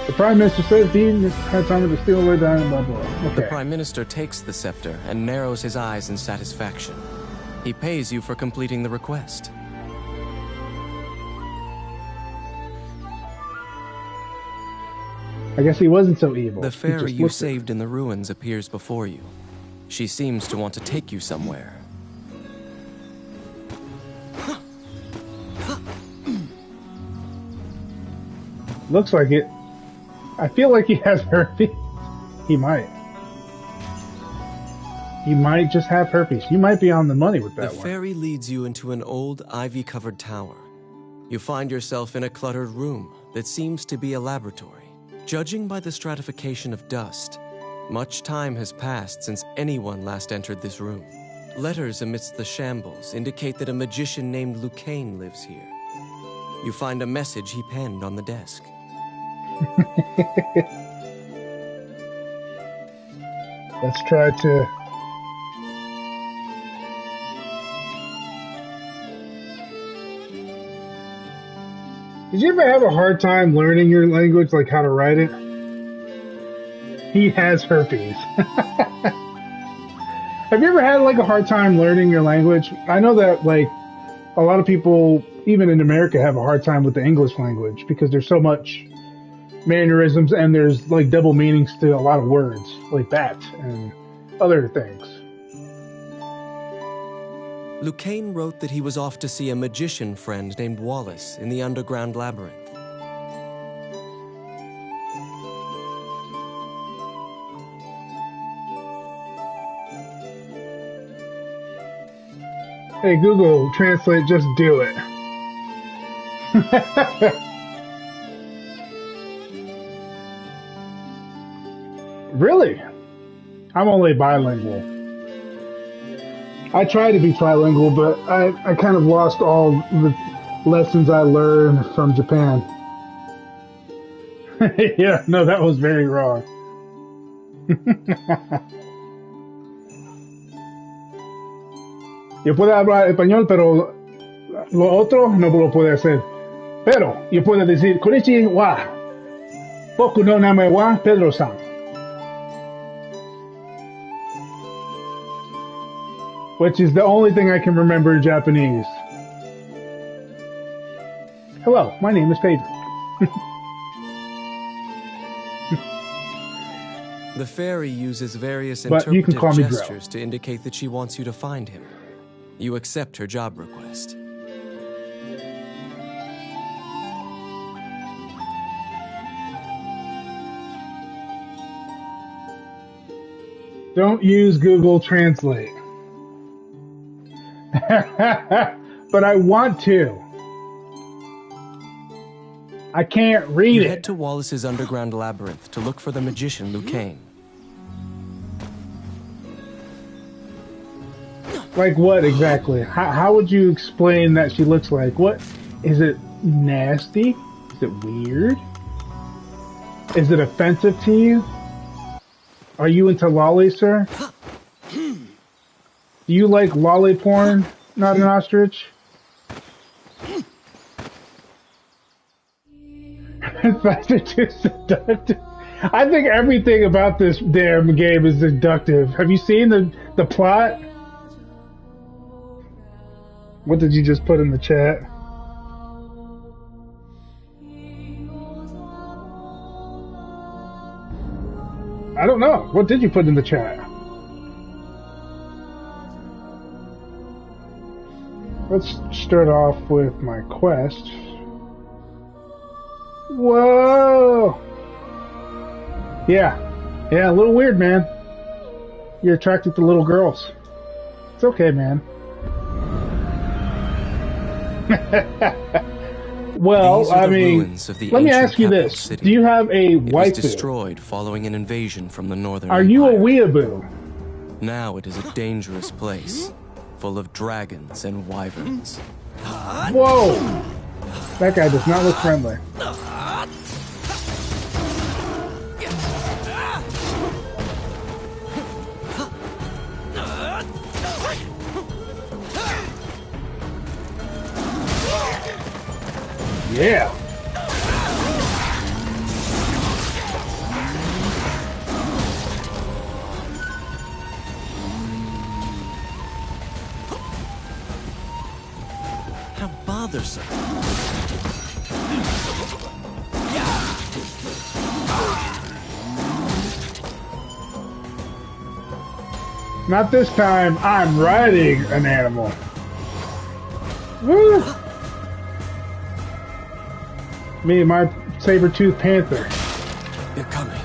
The Prime Minister says Dean had time to steal away down, blah, blah. Okay. The Prime Minister takes the scepter and narrows his eyes in satisfaction. He pays you for completing the request. I guess he wasn't so evil. The He fairy just you looked it. saved in the ruins appears before you. She seems to want to take you somewhere. Looks like it. I feel like he has herpes. He might. He might just have herpes. You might be on the money with that The one. fairy leads you into an old ivy-covered tower. You find yourself in a cluttered room that seems to be a laboratory. Judging by the stratification of dust, much time has passed since anyone last entered this room. Letters amidst the shambles indicate that a magician named Lucane lives here. You find a message he penned on the desk. Let's try to... Did you ever have a hard time learning your language, like how to write it? He has herpes. Have you ever had like a hard time learning your language? I know that like a lot of people, even in America, have a hard time with the English language because there's so much mannerisms and there's like double meanings to a lot of words, like that and other things. Lucane wrote that he was off to see a magician friend named Wallace in the underground labyrinth. Hey Google Translate, just do it. Really? I'm only bilingual. I try to be trilingual, but I kind of lost all the lessons I learned from Japan. Yeah, no, that was very wrong. Yo puedo hablar español, pero lo otro no lo puedo hacer. Pero yo puedo decir konnichiwa, boku no name wa Pedro-san. Which is the only thing I can remember in Japanese. Hello, my name is Pedro. The fairy uses various But you can interpretive call me Dro. gestures to indicate that she wants you to find him. You accept her job request. Don't use Google Translate. But I want to. I can't read You it. head to Wallace's underground labyrinth to look for the magician Lucane. Like what exactly? How would you explain that she looks like? What? Is it nasty? Is it weird? Is it offensive to you? Are you into lolly, sir? Do you like lolly porn, not an ostrich? Faster too seductive. I think everything about this damn game is seductive. Have you seen the plot? What did you just put in the chat? I don't know. What did you put in the chat? Let's start off with my quest. Whoa! Yeah, a little weird, man. You're attracted to little girls. It's okay, man. Well, These are I the mean, ruins of the let me ancient ask you capital this. city. Do you have a It was waifu? destroyed following an invasion from the Northern Are you a Empire. weeaboo? Now it is a dangerous place, full of dragons and wyverns. Whoa! That guy does not look friendly. Yeah! How bothersome. Not this time. I'm riding an animal. Woo! Me and my saber-toothed panther. They're coming.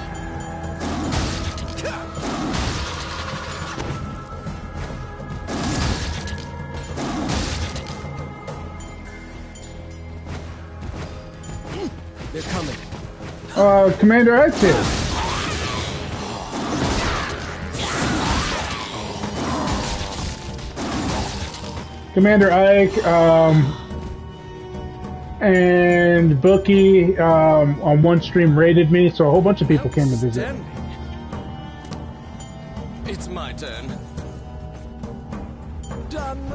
They're coming. Commander Ike's here. Commander Ike, and Bookie on one stream raided me, so a whole bunch of people came to visit. Outstanding. It's my turn. Done.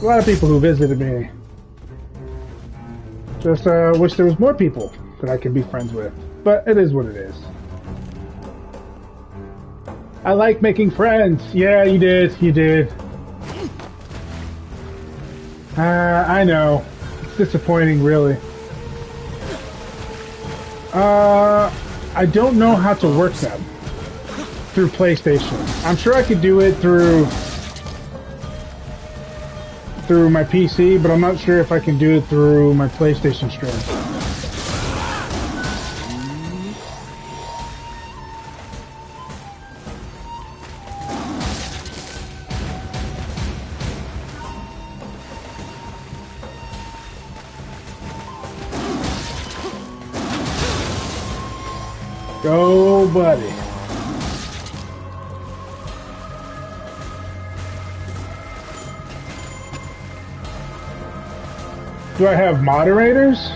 A lot of people who visited me. Just wish there was more people that I could be friends with, but it is what it is. I like making friends. Yeah, you did. You did. I know. It's disappointing, really. I don't know how to work them through PlayStation. I'm sure I could do it through my PC, but I'm not sure if I can do it through my PlayStation stream. Go, buddy. Do I have moderators?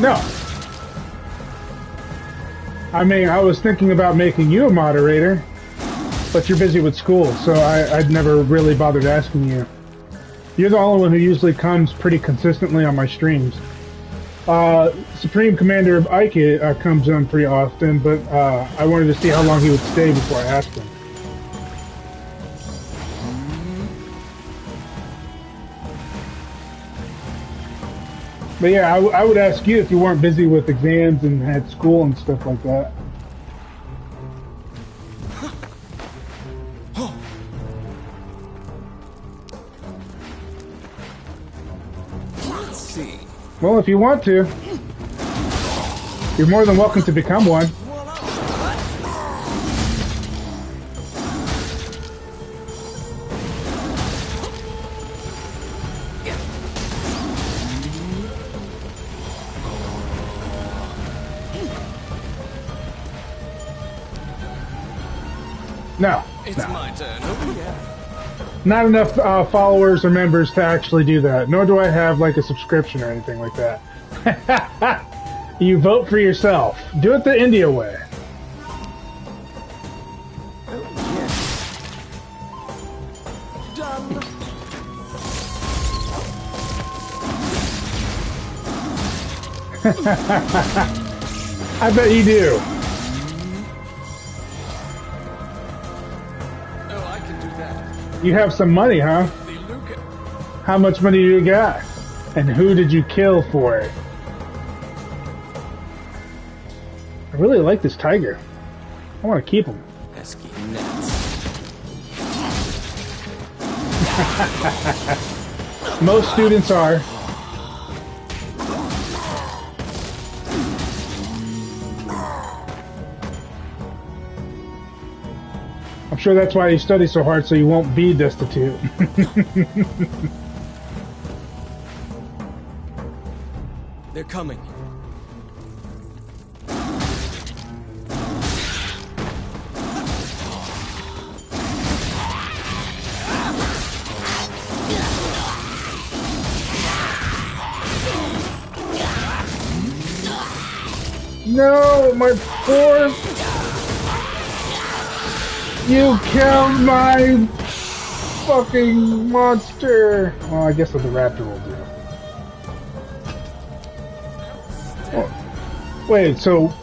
No. I mean, I was thinking about making you a moderator, but you're busy with school, so I'd never really bothered asking you. You're the only one who usually comes pretty consistently on my streams. Supreme Commander Ike comes on pretty often, but I wanted to see how long he would stay before I asked him. But yeah, I would ask you if you weren't busy with exams and had school and stuff like that. Let's see. Well, if you want to, you're more than welcome to become one. No, It's no. my turn. Oh, yeah. Not enough followers or members to actually do that. Nor do I have like a subscription or anything like that. You vote for yourself. Do it the India way. Oh, yes. Done. I bet you do. Oh, I can do that. You have some money, huh? The Luca. How much money do you got? And who did you kill for it? I really like this tiger. I want to keep him. Pesky gnats. Most students are. I'm sure that's why you study so hard, so you won't be destitute. They're coming. No, my poor... You killed my fucking monster! Well, I guess what the raptor will do. Oh, wait, so...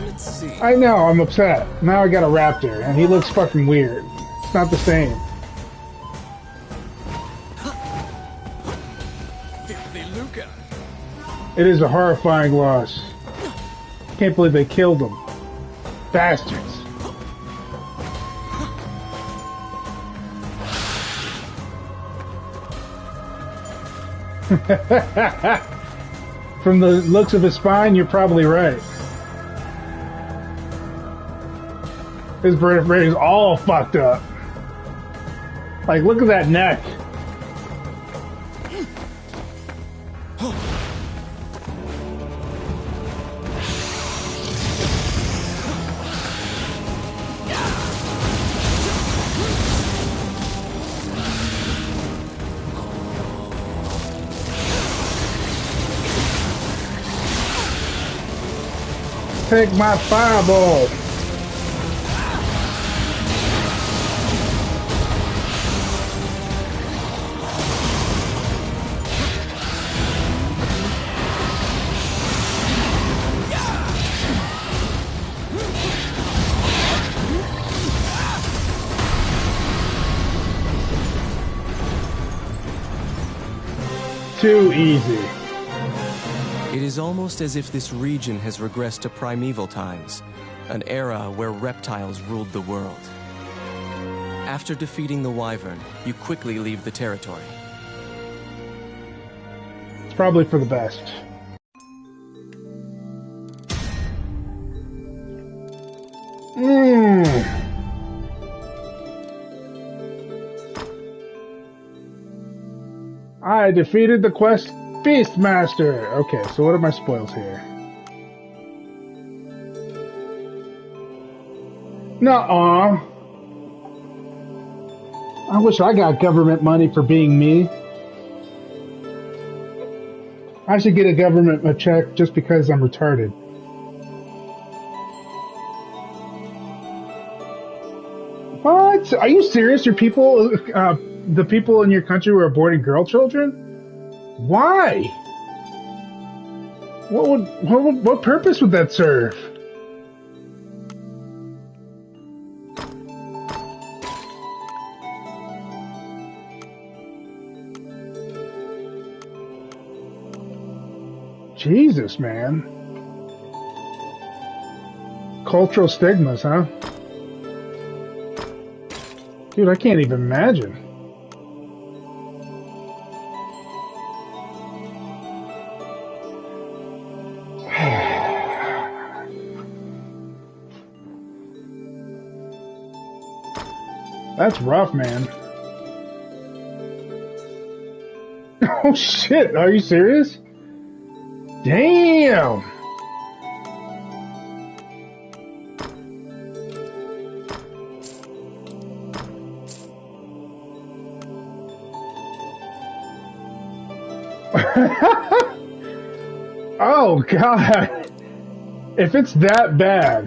Let's see. I know, I'm upset. Now I got a raptor, and he looks fucking weird. It's not the same. The Luca. It is a horrifying loss. Can't believe they killed him. Bastards. From the looks of his spine, you're probably right. His vertebrae is all fucked up. Like, look at that neck. Take my fireball. Too easy. It is almost as if this region has regressed to primeval times, an era where reptiles ruled the world. After defeating the Wyvern, you quickly leave the territory. It's probably for the best. I defeated the Quest Beastmaster. Okay, so what are my spoils here? Nuh-uh. I wish I got government money for being me. I should get a government check just because I'm retarded. What? Are you serious? Your people, the people in your country were aborting girl children? Why? What purpose would that serve? Jesus, man. Cultural stigmas, huh? Dude, I can't even imagine. That's rough, man. Oh shit, are you serious? Damn! Oh god! If it's that bad,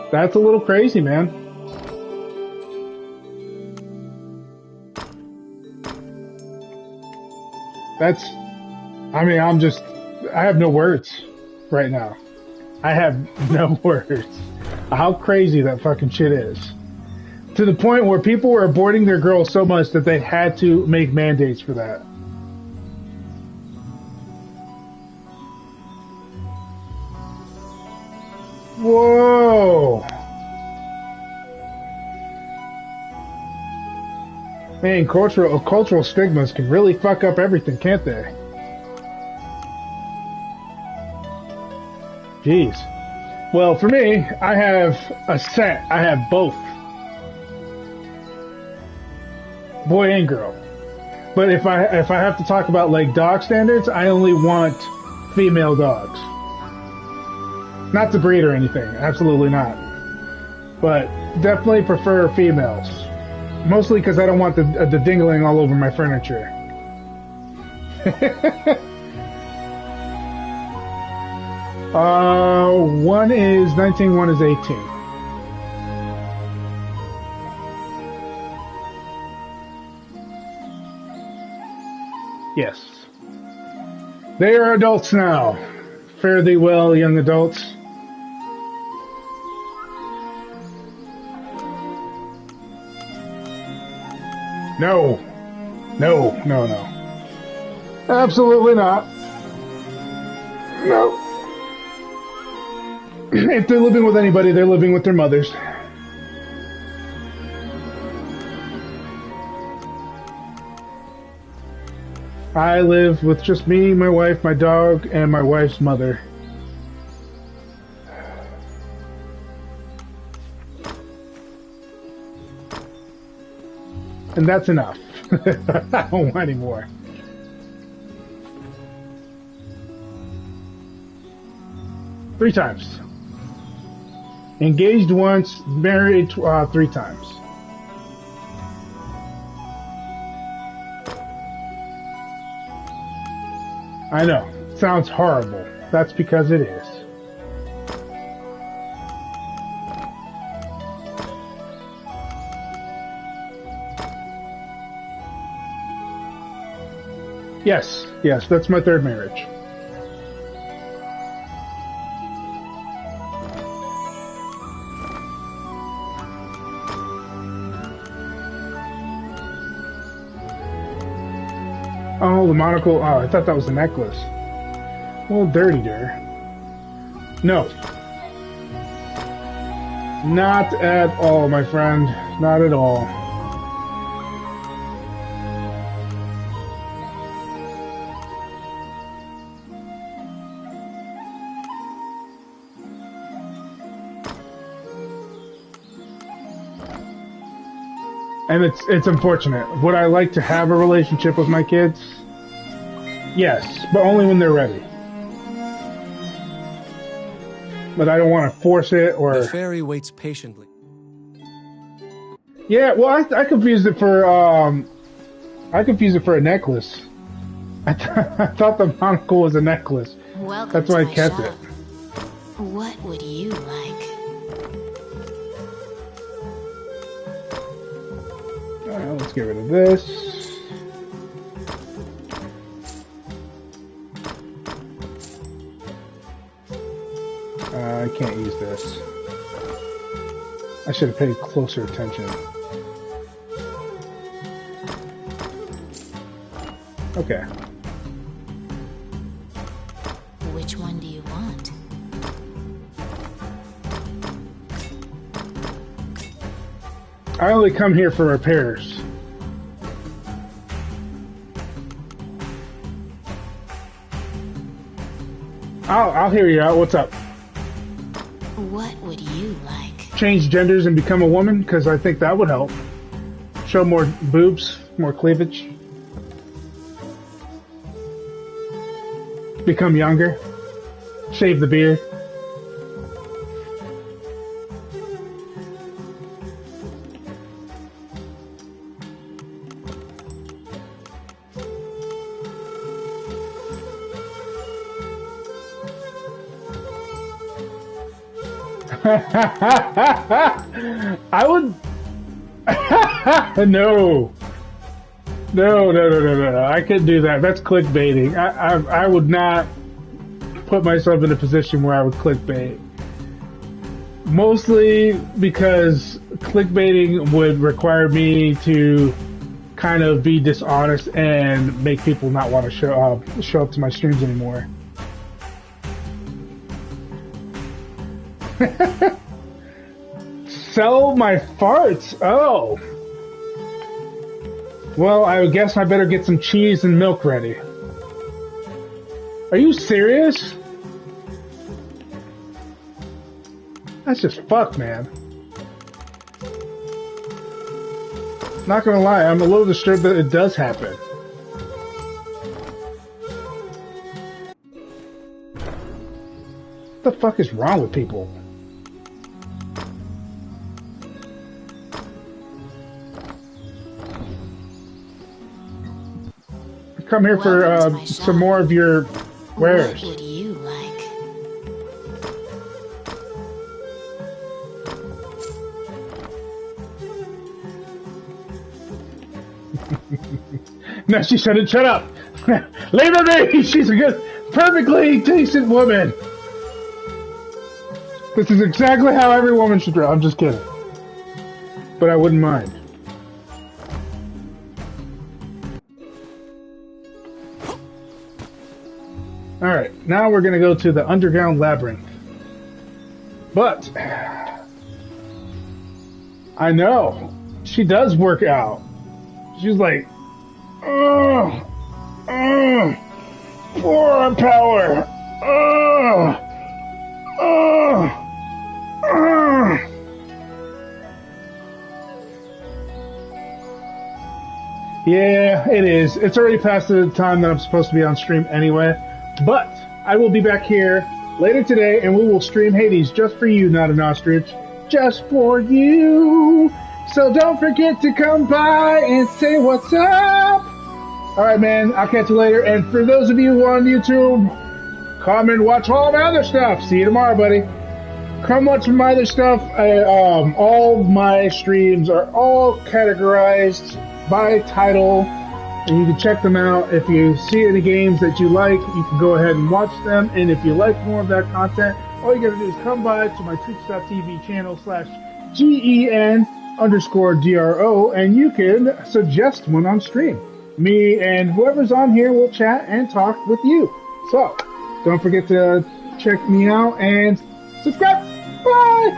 that's a little crazy, man. That's, I mean, I have no words right now. I have no words. How crazy that fucking shit is. To the point where people were aborting their girls so much that they had to make mandates for that. Whoa! Man, cultural stigmas can really fuck up everything, can't they? Jeez. Well, for me, I have a set. I have both. Boy and girl. But if I have to talk about like dog standards, I only want female dogs. Not to breed or anything, absolutely not. But definitely prefer females. Mostly because I don't want the dingling all over my furniture. One is 19, one is 18. Yes. They are adults now. Fare thee well, young adults. No. No. Absolutely not. No. If they're living with anybody, they're living with their mothers. I live with just me, my wife, my dog, and my wife's mother. And that's enough. I don't want any more. Three times. Engaged once, married 3 times. I know. Sounds horrible. That's because it is. Yes, yes, that's my 3rd marriage. Oh, the monocle. Oh, I thought that was a necklace. A little dirty there. No. Not at all, my friend. Not at all. And it's unfortunate. Would I like to have a relationship with my kids? Yes, but only when they're ready. But I don't want to force it or... The fairy waits patiently. Yeah, well, I confused it for a necklace. I thought the monocle was a necklace. Welcome That's to why I my kept shop. it. What would you like? Alright, let's get rid of this. I can't use this. I should have paid closer attention. Okay. Which one do you want? I only come here for repairs. I'll hear you out. What's up? What would you like? Change genders and become a woman? Because I think that would help. Show more boobs, more cleavage. Become younger. Shave the beard. I would... No. No. I couldn't do that. That's clickbaiting. I would not put myself in a position where I would clickbait. Mostly because clickbaiting would require me to kind of be dishonest and make people not want to show up to my streams anymore. Sell my farts? Oh. Well, I guess I better get some cheese and milk ready. Are you serious? That's just fucked, man. Not gonna lie, I'm a little disturbed that it does happen. What the fuck is wrong with people? Come here for some more of your wares. What would you like? No, she shouldn't. Shut up. Leave her be. She's a good, perfectly decent woman. This is exactly how every woman should draw. I'm just kidding. But I wouldn't mind. Alright, now we're gonna go to the underground labyrinth. But I know she does work out. She's like, oh, More power. Yeah, it is. It's already past the time that I'm supposed to be on stream anyway. But I will be back here later today, and we will stream Hades just for you, not an ostrich. Just for you. So don't forget to come by and say what's up. Alright, man. I'll catch you later. And for those of you on YouTube, come and watch all my other stuff. See you tomorrow, buddy. Come watch my other stuff. All my streams are all categorized by title, and you can check them out. If you see any games that you like, you can go ahead and watch them. And if you like more of that content, all you gotta do is come by to my twitch.tv channel /GEN_DRO, and you can suggest one on stream. Me and whoever's on here will chat and talk with you. So, don't forget to check me out and subscribe. Bye!